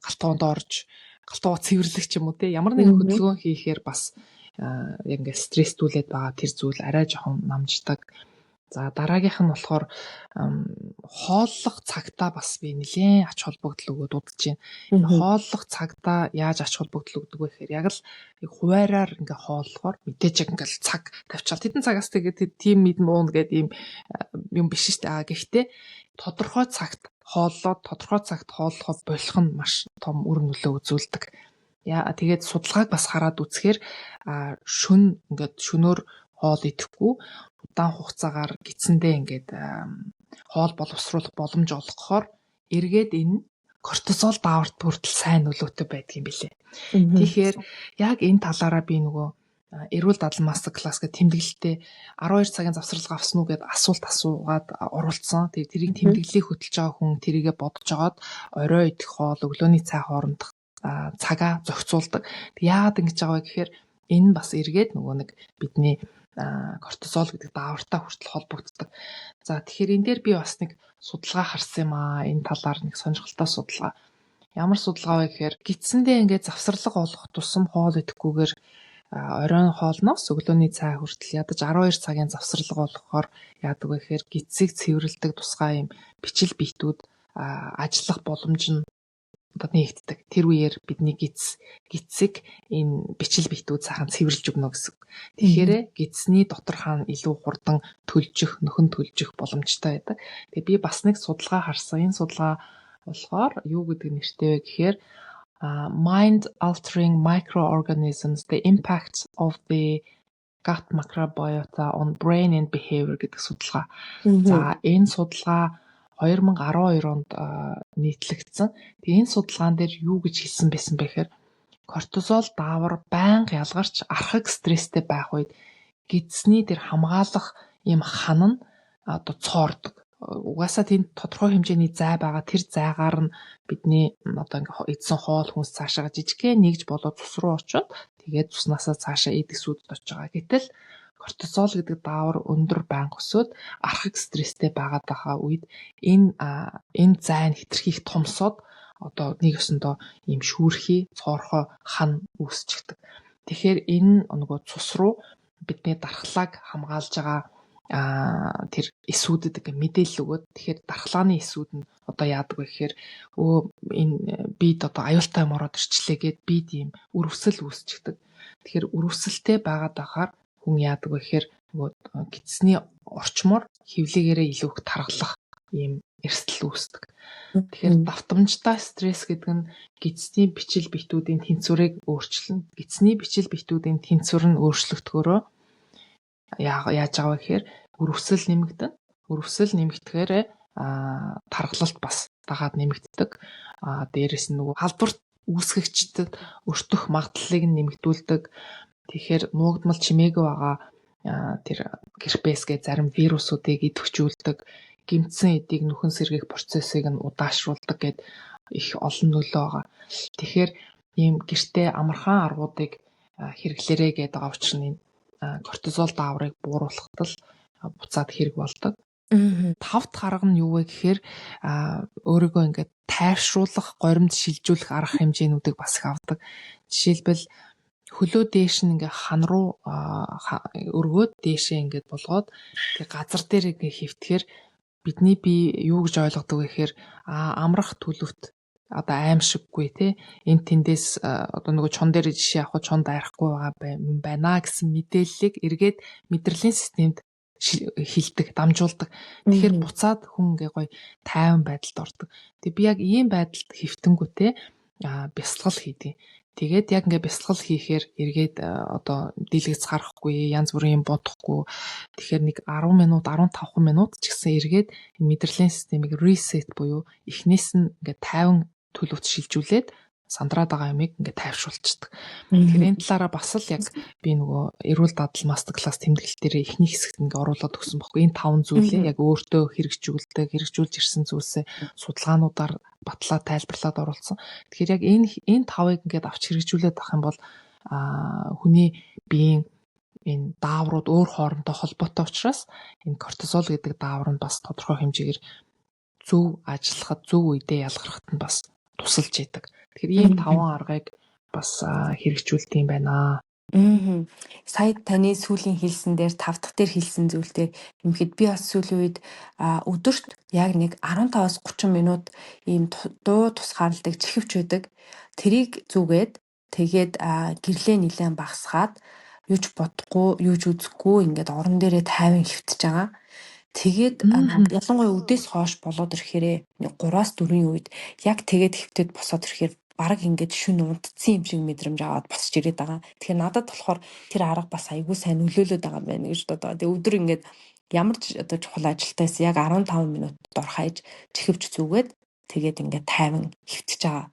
галтгоонд орж галтгоо цэвэрлэх ч юм уу те ямар нэгэн хөдөлгөөн хийхээр бас яг ингээ стресстүүлээд байгаа тэр зүйл арай жоохон намждаг. За дараагийнх нь болохоор хооллох цагтаа бас би нэлээд ач холбогдол өгөөд удаж байна. Хооллох цагтаа яаж ач холбогдол өгдөг вэ гэхээр яг л хуваараар ингээ хооллохоор мэдээж яг ингээл цаг тавьчаал. Тэдэн цагаас тэгээд тийм мэдэн уун гэдэг ийм юм биш шүү дээ. Гэхдээ тодорхой цагт хооллоод тодорхой цагт хооллохоо болох нь маш том үр нөлөө үзүүлдэг. Тэгээд судалгааг бас хараад үзэхээр шөнө ингээд шөнөөр хоол идэхгүй удаан хугацаагаар гидсэндээ ингээд хоол боловсруулах боломж олгохоор эргээд энэ кортизол дааварт хүртэл сайн нөлөөтэй байдаг юм билээ. Тэгэхээр яг энэ талаараа би нөгөө эрүүл дадлан мастер класс гэх тэмдэглэлтэй 12 цагийн завсралга авсан уу гэд асуулт асуугаад оролцсон. Тэгээд тэрийг тэмдэглэлийг хөтлж байгаа хүн тэрийгэ бодож жагаад орой идэх хоол өглөөний цай хоорондох цагаа зохицуулдаг. Яагаад ингэж байгаа вэ гэхээр энэ бас эргээд нөгөө нэг бидний кортизол гэдэг даавартай хүртэл холбогддог. За тэгэхээр энэ дээр би бас нэг судалгаа харсан юм аа. Энэ талаар нэг сонирхолтой судалгаа. Ямар судалгаа вэ гэхээр гидсэндээ ингээд завсралга олох тусам хоол идэхгүйгээр оройн хоолноос өглөөний цай хүртэл ядаж 12 цагийн завсралга олгохоор яадаг вэ гэхээр гидсийг цэвэрлдэг тусгай юм бичил биетүүд ажиллах боломж нь нэгддэг. Тэр үеэр бидний гидсийг энэ бичил биетүүд сайхан цэвэрлж өгнө гэсэн. Тэгэхээр гидсний дотор хаана илүү хурдан төлжих, нөхөн төлжих боломжтой байдаг. Тэгээ би бас нэг судалгаа харсан. Энэ судалгаа болохоор юу гэдэг нэртэй вэ гэхээр Mind Altering Microorganisms, the Impact of the Gut Microbiota on Brain and Behavior гэдэг судалгаа. За энэ судалгаа 2012 онд нийтлэгдсэн. Тэгээ энэ судалгаан дээр юу гэж хэлсэн байсан бэ гэхээр кортизол даавар байнга ялгарч архаг стресстэй байх үед гидсний тэр хамгаалах юм хан нь одоо цоордог. угаасаа тэнд тодорхой хэмжээний зай байгаа. Тэр зайгаар нь бидний одоо ингээ эдсэн хоол хүнс цаашаа жижигхэн нэгж болоод цус руу очиод тэгээд цуснасаа цаашаа эд эсүүдэд очиж байгаа. Гэтэл кортизол гэдэг даавар өндөр байнга өсөөд архаг стресстэй байгаад байгаа үед энэ зай нь хэтэрхийх томсоод одоо нэг өсөндөө ийм шүүрхий цоорхоо хан үүсчихдэг. Тэгэхээр энэ нөгөө цус руу бидний дархлааг хамгаалж байгаа тэр эсүүдэд мэдээлэл өгөөд тэгэхээр дархлааны эсүүд нь одоо яадаг вэ гэхээр энэ бид одоо аюултай юм ороод ирчлээ гэд бид ийм өрөвсөл үүсчихдэг. Тэгэхээр өрөвсөлтэй байгаад ахаар хүн яадаг вэ гэхээр нөгөө гидсний орчмоор хөвлөгөөрөө илүү их тархлах ийм эрсдэл үүсдэг. Тэгэхээр давтамжтай стресс гэдэг нь гидсний бичил битүүдийн тэнцвэрийг өөрчилнө. Гидсний бичил битүүдийн тэнцвэр нь өөрчлөгдөхөөрөө яаж байгаа вэ гэхээр өрөвсөл нэмэгдэн. Өрөвсөл нэмэгдэхээр тархалт бас дагаад нэмэгддэг. Дээрээс нь нөгөө халдварт үүсгэгчдэд өртөх магадлалыг нэмэгдүүлдэг. Тэгэхээр нуугдмал чимээгүй байгаа тэр герпес гэ зарим вирусуудыг идэвхжүүлдэг. Гэмтсэн эдийг нүхэн сэргийх процессыг нь удаашруулдаг гэд их олон нөлөө байгаа. Тэгэхээр ийм гэртээ амархан аргуудыг хэрэглээрэй гэдэг байгаа учраас энэ кортизол дааврыг бууруулахад л буцаад хэрэг болдог. Тав дахь арга нь юу вэ гэхээр өөрийгөө ингээд тайвшруулах, горимд шилжүүлэх арга хэмжээнүүдийг бас их авдаг. Жишээлбэл хөлөө дээш нь ингээ хан руу өргөөд дээшээ ингээд болгоод тэг газар дээр ингээ хөвтгөр бидний бие юу гэж ойлгодог вэ гэхээр амрах төлөвт одоо аимшиггүй те энэ тэндээс одоо нөгөө чон дээр жишээ авах чонд айрахгүй байгаа байна гэсэн мэдээллийг эргээд мэдрэлийн системд хилдэг, дамжуулдаг. Тэгэхээр буцаад хүн ингээ гоё тайван байдалд ордог. Тэг би яг ийм байдалд хэвтэнгүүтээ бясалгал хийдэг. Тэгээд яг ингээ бясалгал хийхээр эргээд одоо дийлгэц гарахгүй, янз бүрийн юм бодохгүй. Тэгэхээр нэг 10 минут, 15 минут ч гэсэн эргээд мэдрэлийн системийг reset буюу эхнээс нь ингээ тайван төлөвт шилжүүлээд сандраад байгаа юмыг ингээ тайвшруулчихдаг. Тэгэхээр энэ талаараа бас л яг би нөгөө эрүүл дадал мастер класс тэмдэглэл дээр эхний хэсэгт ингээ оруулаад өгсөн байхгүй. Энэ 5 зүйлээ яг өөртөө хэрэгжүүлж ирсэн зүйлсээ судалгаануудаар батлаад тайлбарлаад оруулсан. Тэгэхээр яг энэ 5-ыг ингээд авч хэрэгжүүлээд авах юм бол хүний биеийн энэ дааврууд өөр хоорондоо холбоотой учраас энэ кортизол гэдэг даавар нь бас тодорхой хэмжээгээр зөв ажиллахад, зөв үедээ ялгархад нь бас тусалж идэг. Тэгэхээр ийм 5 аргыг бас хэрэгжүүлдэг юм байна.
Сая таны сүүлийн хэлсэн дээр 5 дахь дээр хэлсэн зүйл дээр юмхэд би бас сүүлийн үед өдөрт яг нэг 15-аас 30 минут ийм дуу тусгаарладаг чихвч байдаг. Тэрийг зүгээд тэгээд гэрлээ нилээн багсгаад юуч бодохгүй, юуч үзэхгүй ингээд орон дээрээ тайван хөвтөж байгаа. Тэгээд ялангуяа өдөөс хойш болоод ирэхээрээ 3-аас 4-ийн үед яг тэгээд хөвтөд босоод ирэхээр бараг ингээд шүн унтцсан юм шиг мэдрэмж аваад босч ирээд байгаа. Тэгэхээр надад болохоор тэр арга бас айгүй сайн нөлөөлөд байгаа юм байна гэж бодоод. Тэгээ өдөр ингээд ямар ч одоо чухал ажилтаас яг 15 минут дор хаяж чихвч зүгээд тэгээд ингээд тайван хөвтөж байгаа.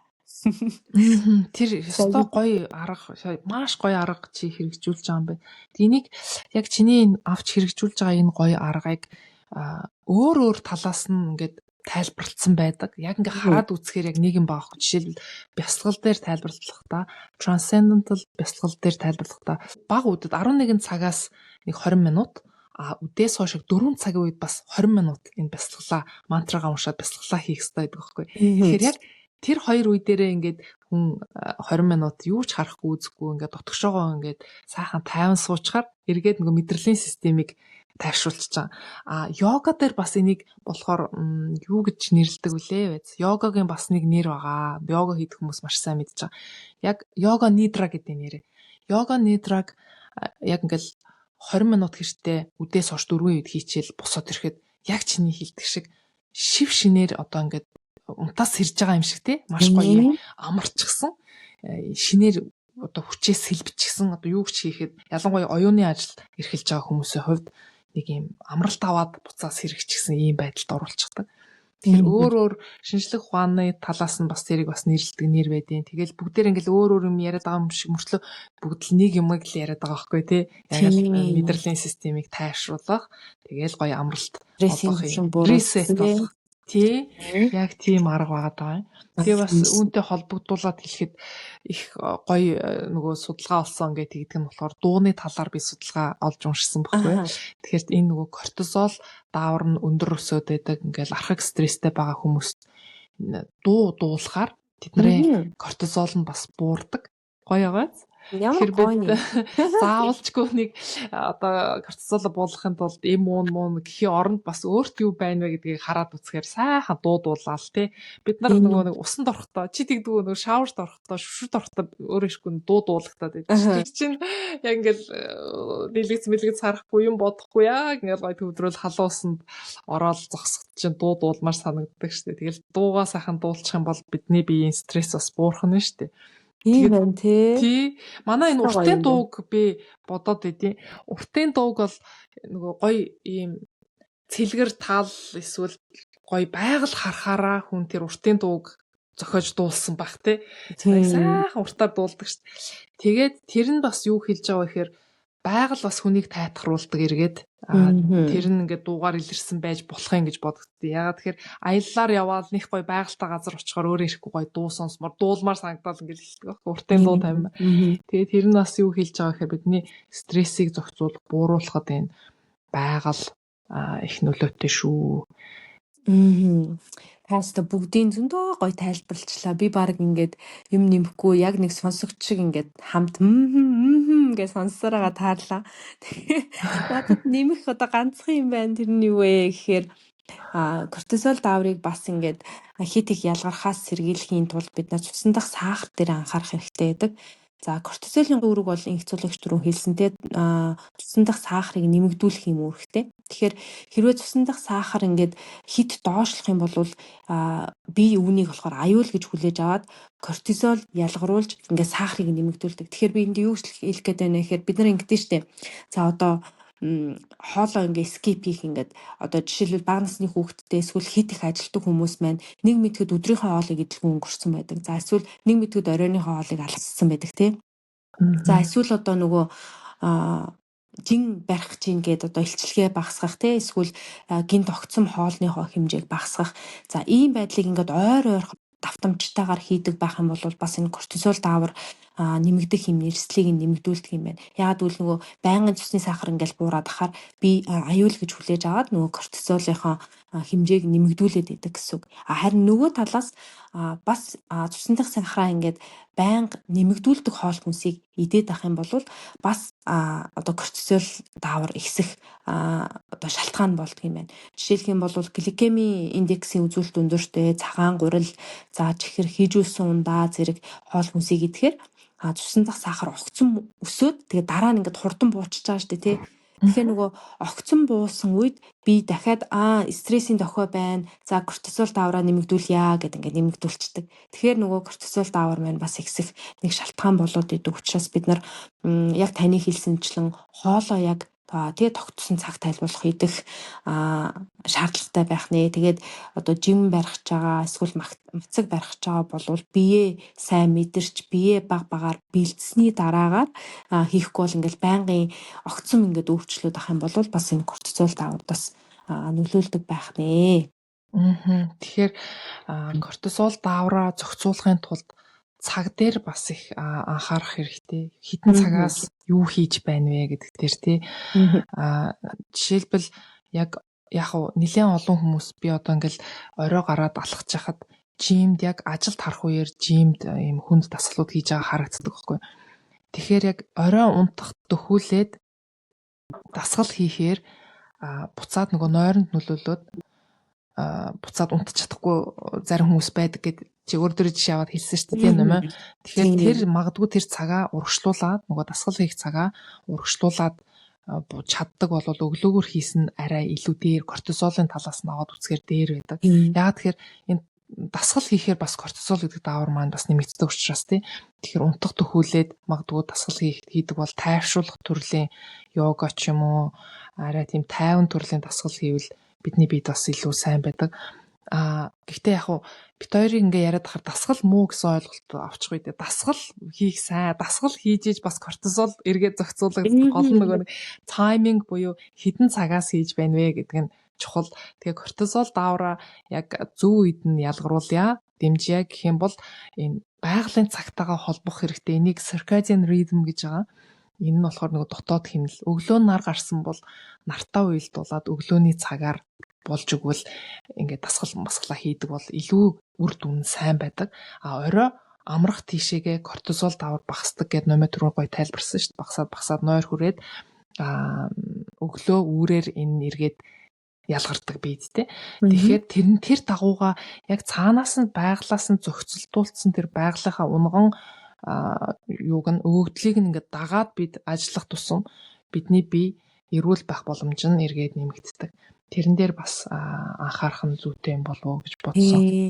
Тэр өстой гоё арга, маш гоё арга чи хэрэгжүүлж байгаа юм байна. Энийг яг чиний авч хэрэгжүүлж байгаа энэ гоё аргыг өөр талаас нь ингээд тайлбарлагдсан байдаг. Яг ингээ хараад үзэхээр яг нэг юм баах. Жишээлбэл бясалгал дээр тайлбарлахдаа, transcendental бясалгал дээр тайлбарлахдаа бага үдэд 11 цагаас нэг 20 минут, үдээс хойш 4 цагийн үед бас 20 минут энэ бясалгалаа мантрага уншаад бясалгалаа хийх хэрэгтэй байдаг байхгүй. Тэгэхээр яг тэр хоёр үе дээрээ ингээд хүн 20 минут юу ч харахгүй үзэхгүй ингээд дотгошоогоо ингээд сайхан тайван суучаар эргээд нөгөө мэдрэлийн системийг тайвшруулчихж байгаа. Йога дээр бас энийг болохоор юу гэж нэрлэдэг вүлээ вэ? Йогагийн бас нэг нэр байгаа. Йога хийх хүмүүс маш сайн мэдж байгаа. Яг йога нидра гэдэг нэрээ. Йога нидраг яг ингээл 20 минут хэртээ үдээс хойш 4 үед хийчихэл босоод ирэхэд яг чиний хэлдэг шиг шив шинээр одоо ингээд унтаас сэрж байгаа юм шиг те маш гоё амарчсан шинээр одоо хүчээс сэлбчихсэн одоо юу ч хийхэд ялангуяа оюуны ажил эрхэлж байгаа хүмүүсийн хувьд нэг юм амралт аваад буцаас хэрэгчихсэн ийм байдалд оруулчихдаг. Тэгэхээр өөр шинжлэх ухааны талаас нь бас тэрийг бас нэрлэдэг нэр байдیں۔ Тэгэл бүгдээр ингээл өөр юм яриад байгаа юм шиг мөртлөө бүгд л нэг юмыг л яриад байгаа байхгүй тий. Яг л мэдрэлийн системийг тайвшруулах. Тэгэл гоё амралт олох юм. Reset болох. Тий. Яг тийм арга байгаа даа. Тэгээ бас үүнтэй холбогдуулаад хэлэхэд их гоё нөгөө судалгаа олсон гэдэг нь болохоор дууны талаар би судалгаа олж уншсан байхгүй. Тэгэхээр энэ нөгөө кортизол даавар нь өндөр өсөд байдаг ингээл архаг стресстэй байгаа хүмүүс дуу дуулахаар тэдний кортизол нь бас буурдаг. Гоё байгаа.
Ямар гоё.
Заавалчгүй нэг одоо кортизол буулгахын тулд муун гэхийн оронд бас өөрт юу байна вэ гэдгийг хараад үзэхээр сайхан дуудуулаад тий. Бид нар нөгөө нэг усанд орохдоо чи тэгдэггүй нөгөө шаурд орохдоо шүшүд орохдоо өөрөө шгүй дуудуулагдаад байдаг. Чинь яг ингээл дэлгэц харахгүй юм бодохгүй яг ингээл гоё төвдрөл халуусанд ороод зогсоход чинь дуудуулмаар санагддаг шүү дээ. Тэгэл дуугаа сайхан дуулчих юм бол бидний биеийн стресс бас буурах нь шүү дээ.
Тийм байна
тий. Манай энэ уртын дууг би бодоод байдیں۔ Уртын дууг бол нөгөө гоё ийм цэлгэр тал эсвэл гоё байгаль харахаараа хүн тэр уртын дууг зохиож дуулсан баг тий. Сайхан уртаар дуулдаг шүү дээ. Тэгээд тэр нь бас юу хэлж байгаа вэ гэхээр байгаль бас хүнийг тайтгаруулдаг эргээд тэр нь ингээд дуугаар илэрсэн байж болох юм гэж бодогдсон. Ягаад тэгэхээр аяллаар яваал них гоё байгальтай газар очихоор өөрөө ирэхгүй гоё дуу сонсмор дуулмаар санагдал ингээд хэлдэг. Уртын дуу тавина. Тэгээд тэр нь бас юу хэлж байгаа гэхээр бидний стрессийг зохицуулах, бууруулахад энэ байгаль их нөлөөтэй шүү.
Таста бүгдийн зөндөө гоё тайлбарлчлаа. Би баг ингээд юм нэмэхгүй яг нэг сонсогч шиг ингээд хамт гэж сонссороо таарлаа. Надад нэмэх одоо ганцхан юм байна. Тэр нь юу вэ гэхээр кортизол дааврыг бас ингээд хит их ялгархаас сэргийлэхийн тулд бид нар цусан дах сахар дээр анхаарах хэрэгтэй байдаг. За кортизолын үүрэг бол инх цуглагч рүү хэлсэнтэй цусан дах сахарыг нэмэгдүүлэх юм үүрэгтэй. Тэгэхээр хэрвээ цусан дах сахар ингээд хит доошлох юм бол бие үүнийг болохоор аюул гэж хүлээж аваад кортизол ялгаруулж ингээд сахарыг нэмэгдүүлдэг. Тэгэхээр би энд юу хэлэх гээд байна гэхээр бид нар ингэдэж штэ. За одоо хоолоо ингээ скип хийх ингээд одоо жишээлбэл бага насны хүүхэдтэй эсвэл хит их ажилтдаг хүмүүс маань нэг мэтгэд өдрийнхөө хоолыг идэлгүй өнгөрсөн байдаг. За эсвэл нэг мэтгэд оройныхоо хоолыг алгассан байдаг тий. За эсвэл одоо нөгөө жин барих чинь гэдэг одоо илчилгээ багасгах тий эсвэл гинт огцом хоолны хэмжээг багасгах. За ийм байдлыг ингээд ойр давтамжтайгаар хийдэг байх юм бол бас энэ кортизол даавар нэмэгдэх юм нэрслийг нэмэгдүүлдэг юм байна. Яагаад гэвэл нөгөө байнгын цусны сахар ингээл буураад ахаар би аюул гэж хүлээж аваад нөгөө кортизолынхоо хэмжээг нэмэгдүүлээд идэг гэсэн үг. Харин нөгөө талаас бас цусны дах сахараа ингээд байнга нэмэгдүүлдэг хоол хүнсийг идээд ах юм бол бас одоо кортизол даавар ихсэх одоо шалтгаан болдго юм байна. Жишээлх юм бол гликемийн индексийн үзүүлэлт өндөртэй, цагаан гурил, за чихэр хийжүүлсэн ундаа зэрэг хоол хүнсийг идэхээр цусан дах сахар огцом өсөөд тэгээ дараа нь ингээд хурдан буучиж байгаа шүү дээ тий. Тэгэхээр нөгөө огцом буусан үед би дахиад стрессийн дохио байна. За кортизол даавраа нэмэгдүүлье гэд ингээд нэмэгдүүлчихдэг. Тэгэхээр нөгөө кортизол даавар маань бас ихсэх нэг шалтгаан болоод идэг учраас бид нар яг таны хэлсэнчлэн хоолоо яг тэгээ тогтсон цаг тайлбарлах идэх шаардлагатай байх нэ. Тэгээд одоо жим барих ч байгаа эсвэл мацаг барих ч байгаа болвол бие сайн мэдэрч бие багаар бэлдсэний дараагаар хийхгүй бол ингээл байнгын огцом ингээд өөрчлөлт авах юм бол бас энэ кортизол даавар бас нөлөөлдөг байх нэ.
Тэгэхээр кортизол даавраа зохицуулахын тулд цаг дээр бас их анхаарах хэрэгтэй. Хитэн цагаас юу хийж байна вэ гэдэг дээр тий. Жишээлбэл яг нэлээд олон хүмүүс би одоо ингээл орой гараад алхаж хахад жимд яг ажилд харах үеэр жимд ийм хүнд дасгалууд хийж байгаа харагддаг байхгүй. Тэгэхээр яг орой унтах дөхүүлээд дасгал хийхээр буцаад нөгөө нойронд нөлөөлөд буцаад унтаж чадахгүй зарим хүмүүс байдаг гэдэг чи өөр жишээ аваад хэлсэн шүү дээ нэмэ. Тэгэхээр тэр магадгүй тэр цагаа урагшлуулад нөгөө дасгал хийх цагаа урагшлуулад чаддаг бол өглөөгөр хийсэн арай илүү дээр кортизолын талаас нь аваад үзэхээр дээр байдаг. Яагаад тэгэхээр энэ дасгал хийхээр бас кортизол гэдэг даавар маань бас нэмэгддэг учраас тий. Тэгэхээр унтах төхүүлээд магадгүй дасгал хийдэг бол тайвшруулах төрлийн йога ч юм уу арай тийм тайван төрлийн дасгал хийвэл бидний биед бас илүү сайн байдаг. Гэхдээ яг хуу бит хоёрын ингээ яриад хахаар дасгал муу гэсэн ойлголт авчих үед дасгал хийх сайн, дасгал хийж иж бас кортизол эргээд зохицуулагддаг. Гол нь нөгөө тайминг буюу хідэн цагаас хийж байна вэ гэдэг нь чухал. Тэгээ кортизол даавраа яг зөв үед нь ялгаруулъя, дэмжье гэх юм бол энэ байгалийн цагтаагаа холбох хэрэгтэй. Энийг circadian rhythm гэж байгаа. Энэ нь болохоор нөгөө дотоод хэмнэл. Өглөө нар гарсан бол нартаа уйлдуулаад өглөөний цагаар болж өгвөл ингээд дасгал масгалаа хийдэг бол илүү үр дүн сайн байдаг. Орой амрах тийшээгээ кортизол давар багасдаг гэд номер 4 гоё тайлбарсан шүү дээ. Багасаад нойр хүрээд өглөө үүрээр энэ эргээд ялгардаг биедтэй. Тэгэхээр тэр дагууга яг цаанаас нь байглаас нь зохицолтуулсан тэр байгалийнхаа унган юуг нь өгөгдлийг нь ингээд дагаад бид ажиллах тусам бидний бие эрүүл байх боломж нь эргээд нэмэгддэг. Тэрэн дээр бас анхаарах нь зүйтэй юм болов уу гэж бодсон.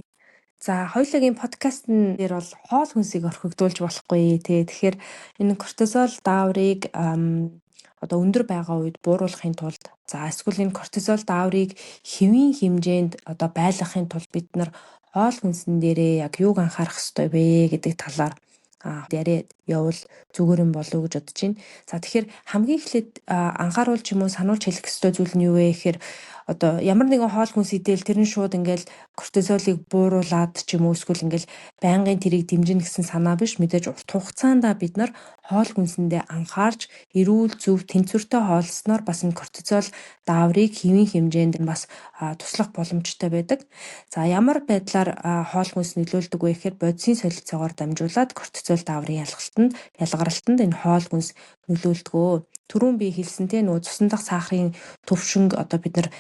За хоёулагийн подкаст дээр бол хоол хүнсийг орхигдуулж болохгүй тий. Тэгэхээр энэ кортизол дааврыг одоо өндөр байгаа үед бууруулахын тулд эсвэл энэ кортизол дааврыг хэвийн хэмжээнд одоо байлгахын тулд бид нар хоол хүнсэн дээрээ яг юуг анхаарах ёстой вэ гэдэг талаар яриад явал зүгээр юм болов уу гэж бодож байна. За тэгэхээр хамгийн эхлээд анхааруулж юм уу сануулж хэлэх ёстой зүйл нь юу вэ гэхээр одоо ямар нэгэн хоол хүнс идэл тэр нь шууд ингээл кортизолыг бууруулад ч юм уу эсвэл ингээл байнгын тэрийг дэмжинэ гэсэн санаа биш. Мэдээж урт хугацаанд бид нар хоол хүнсэндээ анхаарч эрүүл зөв тэнцвэртэй хоолсноор бас энэ кортизол дааврыг хэвийн хэмжээнд бас туслах боломжтой байдаг. За ямар байдлаар хоол хүнс нөлөөлдөг вэ гэхээр бодисын солилцоогоор дамжуулаад кортизол дааврын ялгаралтанд энэ хоол хүнс нөлөөлдөг. Түрүүн би хэлсэн те нөгөө цусан дах сахарын төвшинг одоо бид нар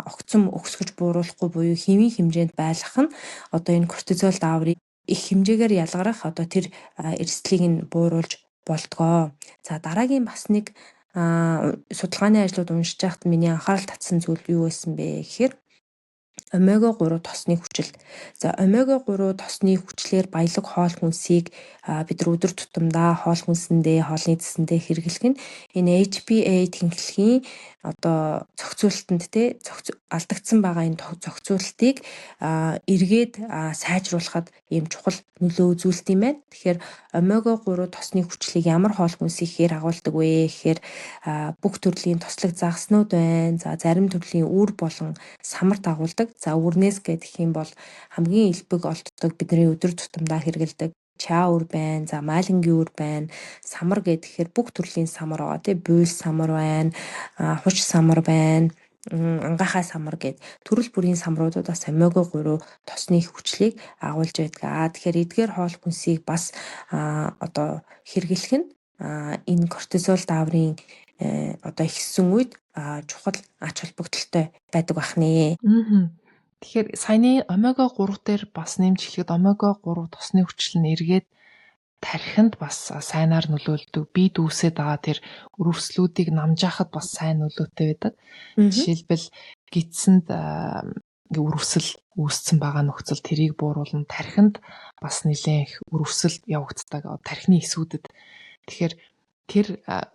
огцом өксгөж бууруулахгүй буюу хэвийн хэмжээнд байлгах нь одоо энэ кортизол дааврыг их хэмжээгээр ялгарах одоо тэр эрсдлийг нь бууруулж болдгоо. За дараагийн бас нэг судалгааны ажлууд уншиж байхад миний анхаарал татсан зүйл юу байсан бэ гэхээр омега 3 тосны хүчил. За омега 3 тосны хүчлэр баялаг хоол хүнсийг бид нар өдөр тутамдаа хоол хүнсэндээ, хоолны цэсэндээ хэрэглэх нь энэ HPA тэнхлэгийн одоо зохицуулалтанд алдагдсан байгаа энэ зохицуулалтыг эргээд сайжруулахад ийм чухал нөлөө үзүүлдэг юм байна. Тэгэхээр омега 3 тосны хүчлийг ямар хоол хүнс ихээр агуулдаг вэ гэхээр бүх төрлийн тослог загаснууд байна. За зарим төрлийн үр болон самарт агуулдаг. За үрнээс гэх юм бол хамгийн элбэг олддог бидний өдөр тутамдаа хэрэглэдэг чаа үр байна. За маалингийн үр байна. Самар гэхээр бүх төрлийн самар байгаа тий. Буйл самар байна. Хуч самар байна. Ангахай самар гэд төрөл бүрийн самруудаас омега 3 тосны хүчлийг агуулж байдаг. Тэгэхээр эдгээр хоол хүнсийг бас одоо хэрэглэх нь энэ кортизол дааврын одоо ихссэн үед чухал ач холбогдолтой байдаг бахнэ.
Тэгэхээр саяны омега 3 дээр бас нэмж хэлэхэд омега 3 тосны хүчил нь эргээд тархинд бас сайнаар нөлөөлдөг. Бие дүүсээд байгаа тэр өрөвслүүдийг намжаахад бас сайн нөлөөтэй байдаг. Жишээлбэл гидсэнд өрөвсөл үүссэн байгаа нөхцөл тэрийг бууруулна. Тархинд бас нэлээд их өрөвсөл явагддаг. Тархины эсүүдэд. Тэгэхээр тэр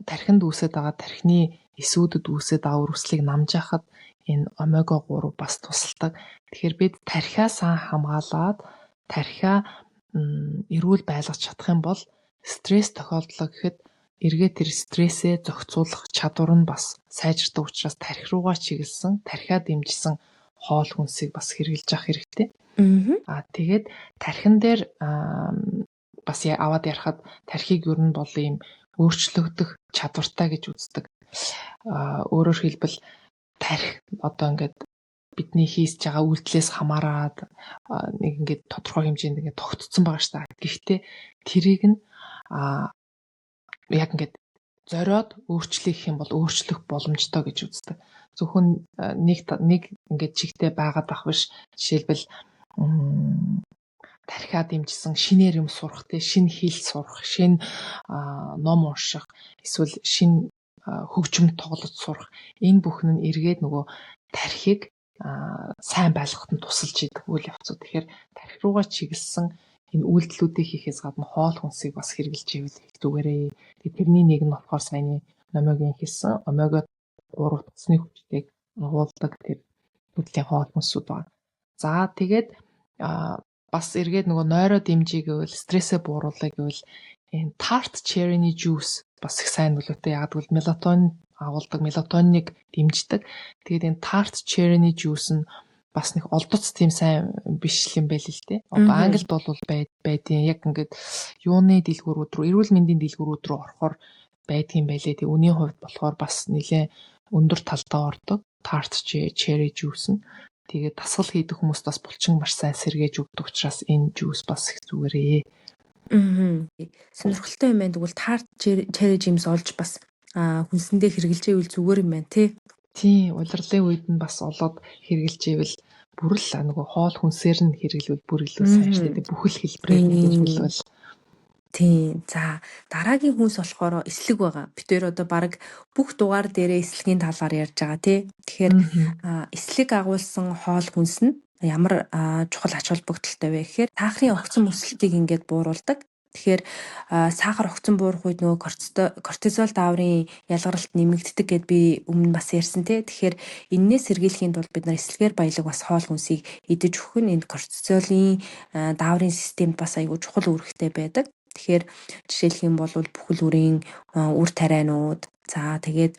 тархинд үүсээд байгаа тархины эсүүдэд үүсээд байгаа өрөвслийг намжаахад энэ омега 3 бас тусалдаг. Тэгэхээр бид тархиас хамгаалаад тархиа эрүүл байлгаж чадах юм бол стресс тохиолдлоо гэхэд эргээд тэр стрессээ зохицуулах чадвар нь бас сайжирдаг учраас тархи руугаа чиглэсэн, тархиа дэмжсэн хоол хүнсийг бас хэрэглэж авах хэрэгтэй. Тэгээд тархин дээр бас аваад ярахад тархийг ер нь бол ийм өөрчлөгдөх чадвартай гэж үздэг. Өөрөөр хэлбэл тархи одоо ингээд бидний хийсэж байгаа үйлдэлээс хамаарат нэг ингээд тодорхой хэмжээнд ингээд тогтцсон байгаа шүү дээ. Гэхдээ тэрийг нь яг ингээд зориод өөрчлөх юм бол өөрчлөх боломжтой гэж үздэг. Зөвхөн нэг ингээд чигтээ байгаад ах биш. Жишээлбэл тархиа дэмжсэн шинээр юм сурах, шинэ хэл сурах, шинэ ном унших, эсвэл шинэ хөгжим тоглож сурах. Энэ бүхэн нь эргээд нөгөө тархийг сайн байлгахад нь тусалж идэг үйл явцууд. Тэгэхээр тархи руугаа чиглэсэн энэ үйлдэлүүдийг хийхээс гадна хоол хүнсийг бас хэрэглэж ивэл зүгээрээ. Тэрний нэг нь болохоор саяны номогийн хэлсэн омега 3 тосны хүчтэйг агуулдаг тэр төрлийн хоол хүнсүүд байна. За тэгээд бас эргээд нөгөө нойроо дэмжиж гэвэл стрессээ бууруулах гэвэл энэ tart cherry-ний juice бас их сайн нөлөөтэй. Яг гэвэл мелатонин агуулдаг, мелатониныг дэмждэг. Тэгээд энэ tart cherry-ний juice нь бас нэг олдоц тийм сайн биш юм байл л дээ. Одоо Англид бол байдیں۔ Яг ингээд юуны дэлгүүрүүд рүү, эрүүл мэндийн дэлгүүрүүд рүү орохоор байдгийн байлээ. Тэг үнийн хувьд болохоор бас нэлээ өндөр талдаа ордог. Tart cherry juice нь. Тэгээд дасгал хийдэг хүмүүст бас булчин маш сайн сэргээж өгдөг учраас энэ juice бас их зүгээрээ.
Сонирхолтой юм байна. Тэгвэл tart cherry juice олж бас хүнсэндээ хэрэгжилж ивэл зүгээр юм байна тий.
Тийм, улирлын үед нь бас олоод хэрэгжилж ивэл бүр л нөгөө хоол хүнсээр нь хэрэглэвэл бүр илүү сайн шүү дээ. Бүхэл хэлбэрээр хэрэглэвэл.
Тийм. За дараагийн хүнс болохоор эслэг байгаа. Бид хоёр одоо баг бүх дугаар дээрээ эслэгийн талаар ярьж байгаа тий. Тэгэхээр эслэг агуулсан хоол хүнс нь ямар чухал ач холбогдолтой вэ гэхээр сахарын огцон өсөлтийг ингээд бууруулдаг. Тэгэхээр сахар огцон буурах үед нөгөө кортизол дааврын ялгаралт нэмэгддэг гэд би өмнө бас ярьсан тий. Тэгэхээр энээс сэргийлэхийн тулд бид нар эслэгээр баялаг бас хоол хүнсийг идэж өгөх нь энэ кортизолын дааврын системд бас айгүй чухал үүрэгтэй байдаг. Тэгэхээр жишээлх юм бол бүхэл үрийн үр тарианууд за тэгээд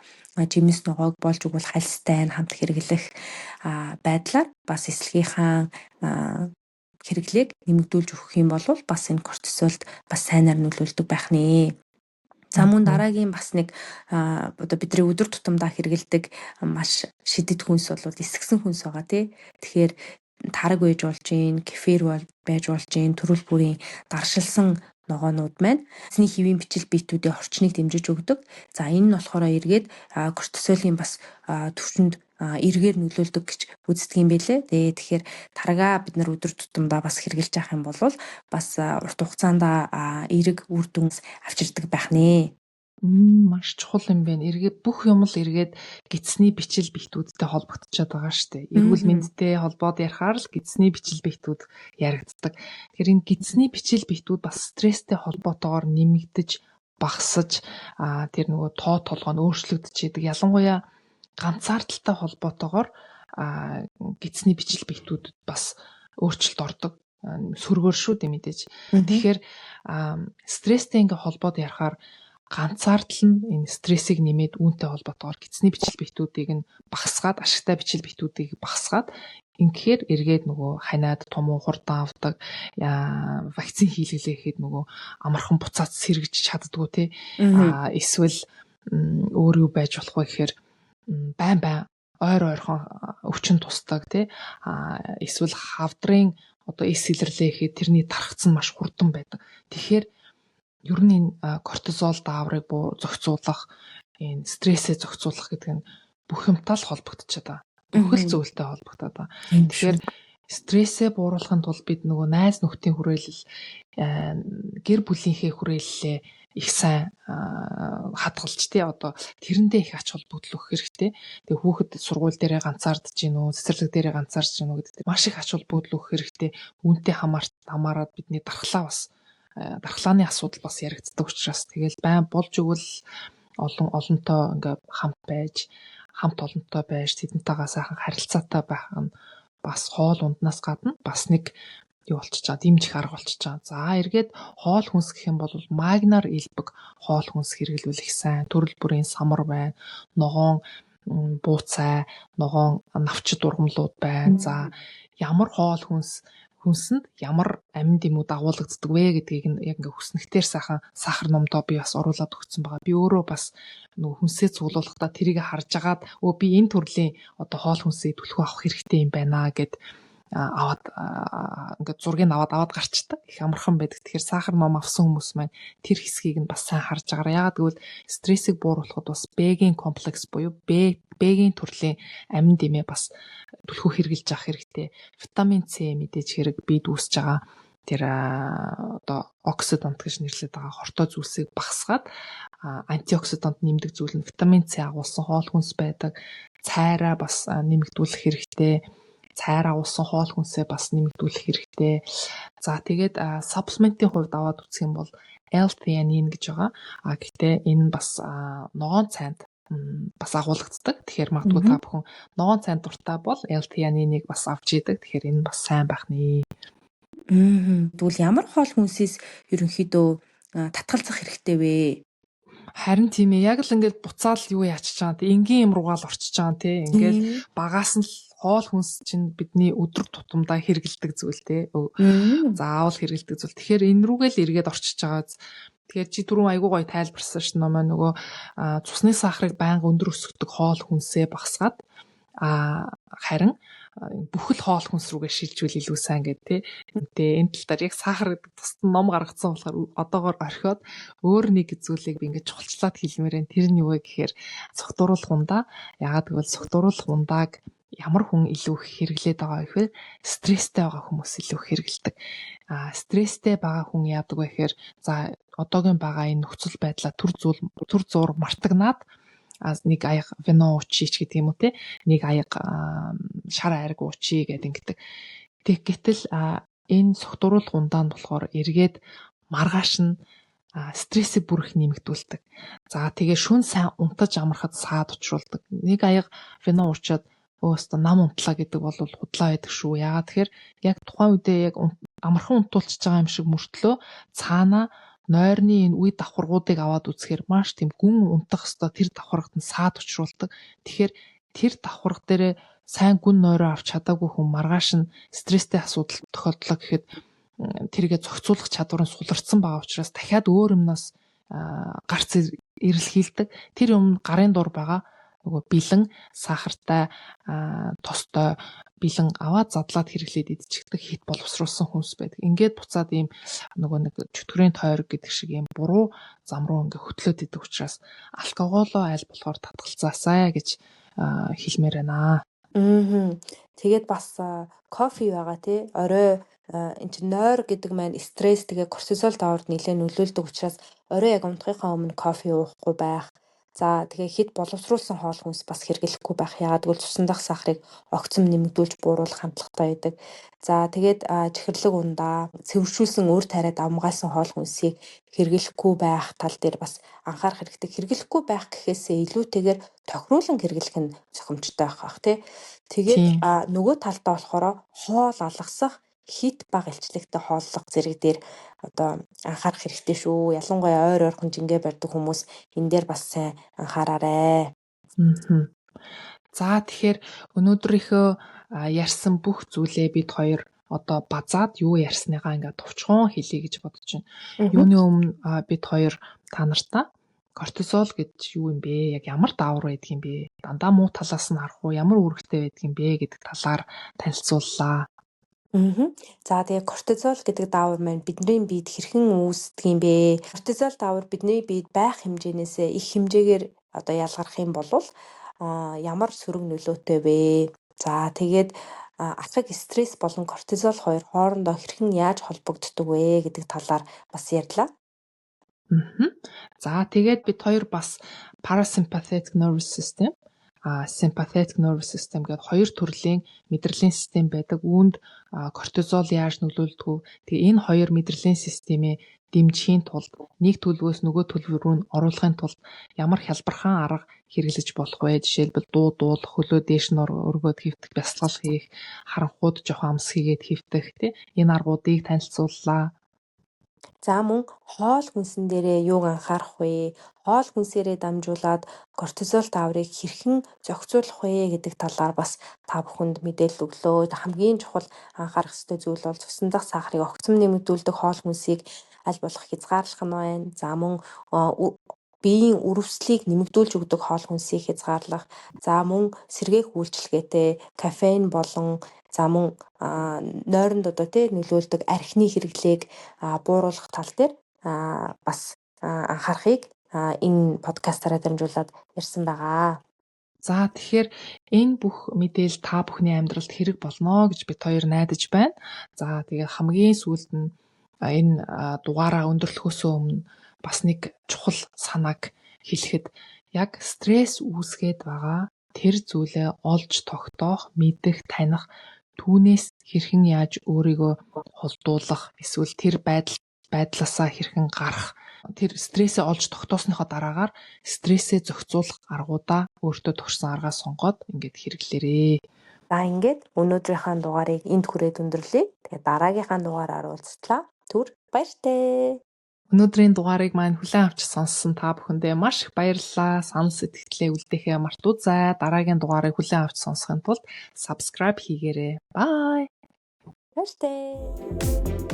жимс ногоог болж өгвөл хальстай хамт хэрэглэх байдлаар бас эслэгийнхаа хэрэглээг нэмэгдүүлж өгөх юм бол бас энэ кортизолд бас сайнаар нөлөөлдөг байх нэ. За мөн дараагийн бас нэг одоо бидний өдөр тутамдаа хэрэглэдэг маш шидэд хүнс бол эсгсэн хүнс байгаа тий. Тэгэхээр тараг байж болж гин, кефир байж болж гин, төрөл бүрийн даршилсан ногоонууд маань эзний хэвийн бичил биетүүдийн орчныг дэмжиж өгдөг. За энэ нь болохоор эргээд кортизолын бас түвшинд эргээр нөлөөлдөг гэж үздэг юм билээ. Тэгэхээр таргаа бид нар өдөр тутамдаа бас хэрэгжилж явах юм бол бас урт хугацаанд эерэг үр дүнс авчирдаг байх нэ.
Маш чухал юм байна. Эргээд бүх юм л эргээд гидсний бичил биетүүдтэй холбогдчиход байгаа шүү дээ. Эрүүл мэндтэй холбоод ярихаар л гидсний бичил биетүүд яригддаг. Тэгэхээр энэ гидсний бичил биетүүд бас стресстэй холбоотойгоор нэмэгдэж, багасж, тэр нөгөө тоо толгой нь өөрчлөгдөж идэг. Ялангуяа ганцаардалтай холбоотойгоор гидсний бичил биетүүд бас өөрчлөлт ордог. Сөргөөр шүү дээ мэдээж. Тэгэхээр стресстэй ингээ холбоод ярихаар ганцаардал нь энэ стрессийг нэмээд үүнтэй холбоотойгоор гидсний бичил биетүүдийг нь багасгаад, ашигтай бичил биетүүдийг багасгаад ингэхээр эргээд нөгөө ханаад том хурдан авдаг вакцин хийлгэлээ гэхэд нөгөө амархан буцаад сэргэж чаддгүй тий. Эсвэл өөр юу байж болох вэ гэхээр байн ойрхон өвчин тусдаг тий. Эсвэл хавдрын одоо эс илэрлээ гэхэд тэрний тархацсан маш хурдан байдаг. Тэгэхээр ер нь энэ кортизол дааврыг зохицуулах, энэ стрессээ зохицуулах гэдэг нь бүх юмтай л холбогдчиход байгаа. Бүхэл зүйлтэй холбогдоод байгаа. Тэгэхээр стрессээ бууруулахын тулд бид нөгөө найз нөхдийн хүрээлэл, гэр бүлийнхээ хүрээллээ их сайн хадгалж тий одоо тэрэндээ их ач холбогдол өгөх хэрэгтэй. Тэгээ хүүхэд сургууль дээрээ ганцаардж гин үү, цэцэрлэг дээрээ ганцаарч гин үү гэдэг маш их ач холбогдол өгөх хэрэгтэй. Үүнтэй хамаарад бидний дархлааны асуудал бас яригддаг учраас тэгэл байн болж өгвөл олонтой ингээ хамт олонтой байж тэдэнтэйгээ сайхан харилцаатай байх нь бас хоол унднаас гадна бас нэг юу болчихж байгаа, дэмжих арга болчихж байгаа. За эргээд хоол хүнс гэх юм бол магнаар илбэг хоол хүнс хэрэглүүл их сайн. Төрөл бүрийн самар байна, ногоон бууцай, ногоон навчид ургамлууд байна. За ямар хоол хүнсэнд ямар амин дэмүүд агуулгаддаг вэ гэдгийг нь яг ингээ хүснэгтэр сайхан сахар номдоо би бас оруулаад өгсөн байгаа. Би өөрөө бас нөгөө хүнсээ цуглуулахдаа тэрийг харж агаад би энэ төрлийн одоо хоол хүнсээ түлхүү авах хэрэгтэй юм байна гэд аваад ингээ зургийг аваад гарчдаг. Их амархан байдаг. Тэгэхээр сахар ном авсан хүмүүс маань тэр хэсгийг нь бас сайн харж агараа. Яагаад гэвэл стрессийг бууруулахад бас Б-гийн комплекс буюу Б-гийн төрлийн амин дэмээ бас түлхүү хэрэгжилж авах хэрэгтэй. Витамин С мэдээж хэрэг бид үүсэж байгаа тэр одоо оксидант гэж нэрлэдэг байгаа хортой зүйлсийг багасгаад антиоксидант нэмдэг зүйл нь витамин С агуулсан хоол хүнс байдаг. Цайраа бас нэмэгдүүлэх хэрэгтэй. Цайр агуулсан хоол хүнсээ бас нэмэгдүүлэх хэрэгтэй. За тэгээд саплиментийн хувьд аваад үзэх юм бол L-theanine гэж байгаа. Гэхдээ энэ бас ногоон цайнд бас агуулгаддаг. Тэгэхээр магадгүй та бүхэн ногоон цайн дуртай бол L-theanine-ыг бас авч идэг. Тэгэхээр энэ бас сайн байх нэ.
Тэгвэл ямар хоол хүнсээс ерөнхийдөө татгалзах хэрэгтэй вэ?
Харин тийм ээ, яг л ингээд буцаал юу яачиж байгаа юм. Энгийн юм руугаа л орчиж байгаа юм тий. Ингээд багаас нь л хоол хүнс чинь бидний өдөр тутамдаа хэрэгэлдэг зүйл тий. Заавал хэрэгэлдэг зүйл. Тэгэхээр энэ рүүгээ л эргээд орчиж байгаа. Тэгэхээр чи түрүүн айгуу гоё тайлбарсан ш нь намаа нөгөө цусны сахарыг байнга өндөр өсгдөг хоол хүнсээ багасгаад харин бүхэл хоол хүнс рүүгээ шилжүүл илүү сайн гэдэг тий. Энэ тал дээр яг сахар гэдэг тусад ном гаргацсан болохоор одоогоор орхиод өөр нэг зүйлийг би ингээд чухалчлаад хэлмээрэн тэр нь юу вэ гэхээр цогтууруулах ундаа. Яагаад гэвэл цогтууруулах ундааг ямар хүн илүү хэрэглээд байгаа вэ гэхээр стресстэй байгаа хүмүүс илүү хэрэгэлдэг. Стресстэй байгаа хүн яадаг вэ гэхээр за одоогийн байгаа энэ нөхцөл байдлаа төр зуур мартагнаад нэг аяг вино уучиж гэдэг юм уу те, нэг аяг шар айраг уучий гэдэг ингэдэг. Гэтэл энэ цогтууруулах ундаанд болохоор эргээд маргааш нь стрессийг бүрэх нэмэгдүүлдэг. За тэгээ шүн сайн унтаж амархад саад учруулдаг. Нэг аяг вино уучаад өөстө нам унтлаа гэдэг бол худлаа байдаг шүү. Яагаад тэгэхээр яг тухайн үедээ яг амархан унтуулчихж байгаа юм шиг мөртлөө цаана нойрны энэ үе давхаргуудыг аваад үзэхээр маш тийм гүн унтах хэвээр тэр давхаргад нь саад учруулдаг. Тэгэхээр тэр давхарга дээрээ сайн гүн нойроо авч чадаагүй хүн маргааш нь стресстэй асуудал тохиолдлоо гэхэд тэргээ зохицуулах чадвар нь суларцсан байгаа учраас дахиад өөр юмнаас гарц ирэл хийлдэг. Тэр юм гарын дур байгаа нөгөө бэлэн сахартай тостой бэлэн аваад задлаад хэрэглээд идчихдэг хит боловсруулсан хүнс байдаг. Ингээд буцаад ийм нөгөө нэг чөтгөрийн тойрог гэдэг шиг ийм буруу зам руу ингээ хөтлөөд идэг учраас алкоголоо аль болохоор татгалзаасаа гэж хэлмээр байна.
Тэгээд бас кофе байгаа тий. Орой энэ чинь нойр гэдэг маань стресс тэгээ кортизол даварт нэлээд нөлөөлдөг учраас орой яг унтахынхаа өмнө кофе уухгүй байх. За тэгээ хэд боловсруулсан хоол хүнс бас хэрэглэхгүй байх. Яагаад гэвэл цусан дах сахарыг огцом нэмэгдүүлж бууруулах хандлагатай байдаг. За тэгээд чихэрлэг ундаа цэвэршүүлсэн өөр тариад амгаасан хоол хүнсийг хэрэглэхгүй байх тал дээр бас анхаарах хэрэгтэй. Хэрэглэхгүй байх гэхээсээ илүүтэйгээр тохируулан хэрэглэх нь зохимжтой байх тий. Тэгээд нөгөө талдаа болохоор хоол алгасах хит баг илчлэгтэй хооллого зэрэг дээр одоо анхаарах хэрэгтэй шүү. Ялангуяа ойр ойрхон жингээ барьдаг хүмүүс энэ дээр бас сайн анхаараарай.
За тэгэхээр өнөөдрийнхөө ярьсан бүх зүйлээ бид хоёр одоо базаад юу ярьсныгаа ингээд товчхон хэлье гэж бодож байна. Юуны өмнө бид хоёр та нартаа кортизол гэж юу юм бэ? Яг ямар даавар байдаг юм бэ? Дандаа муу талаас нь харах уу? Ямар үүрэгтэй байдаг юм бэ гэдэг талаар танилцууллаа.
За тэгээ кортизол гэдэг даавар маань бидний биед хэрхэн үүсдэг юм бэ? Кортизол даавар бидний биед байх хэмжээнээсээ их хэмжээгээр одоо ялгарх юм бол ямар сөрөг нөлөөтэй вэ? За тэгээд атгах стресс болон кортизол хоёр хоорондоо хэрхэн яаж холбогддог вэ гэдэг талаар бас ярьлаа.
За тэгээд бид хоёр бас parasympathetic nervous system sympathetic nervous system гэдэг хоёр төрлийн мэдрэлийн систем байдаг. Үүнд кортизол яаж нөлөөлдөг вэ? Тэгээ энэ хоёр мэдрэлийн системээ дэмжихийн тулд нэг төлөвөөс нөгөө төлөв рүү нь оруулахын тулд ямар хялбархан арга хэрэглэж болох вэ? Жишээлбэл дуудуулах, хөлөө дээш нь өргөөд хөвтөх, бясалгал хийх, харанхууд жоохон амс хийгээд хөвтөх тий. Энэ аргуудыг танилцууллаа.
За мөн хоол хүнсэн дээрээ юуг анхаарах вэ? Хоол хүнсээрээ дамжуулаад кортизол дааврыг хэрхэн зохицуулах вэ гэдэг талаар бас та бүхэнд мэдээлэл өглөө. Хамгийн чухал анхаарах ёстой зүйл бол цусан дах сахарыг огцом нэмэгдүүлдэг хоол хүнсийг аль болох хязгаарлах нь байна. За мөн биеийн үрвслийг нэмэгдүүлж өгдөг хоол хүнсийг хязгаарлах. За мөн сэргээх үйлчилгээтэй кофеин болон за мөн нойронд одоо тий нөлөөлдөг архины хэрэглээг бууруулах тал дээр бас анхаарахыг энэ подкастаараа дамжуулаад ярьсан байгаа.
За тэгэхээр энэ бүх мэдээлэл та бүхний амьдралд хэрэг болно гэж бид хоёр найдаж байна. За тэгээ хамгийн сүүлд нь энэ дугаараа өндөрлөхөөс өмнө бас нэг чухал санааг хэлэхэд яг стресс үүсгээд байгаа тэр зүйлээ олж тогтоох, мэдэх, таних, түүнээс хэрхэн яаж өөрийгөө холдуулах, эсвэл тэр байдлаасаа хэрхэн гарах тэр стрессээ олж тогтоосныхоо дараагаар стрессээ зохицуулах аргуудаа өөртөө тохирсон аргаа сонгоод ингээд хэрэглээрээ.
За ингээд өнөөдрийнхээ дугаарыг энд хүрээд өндөрлөе. Тэгээд дараагийнхаа дугаараар уулзтлаа. Түр баяртай.
Өнөөдрийн дугаарыг маань хүлээн авч сонссон та бүхэндээ маш их баярлалаа. Санал сэтгэлдээ үлдээхээ мартуузай. Дараагийн дугаарыг хүлээн авч сонсохын тулд subscribe хийгээрэй. Bye.
Баяртай.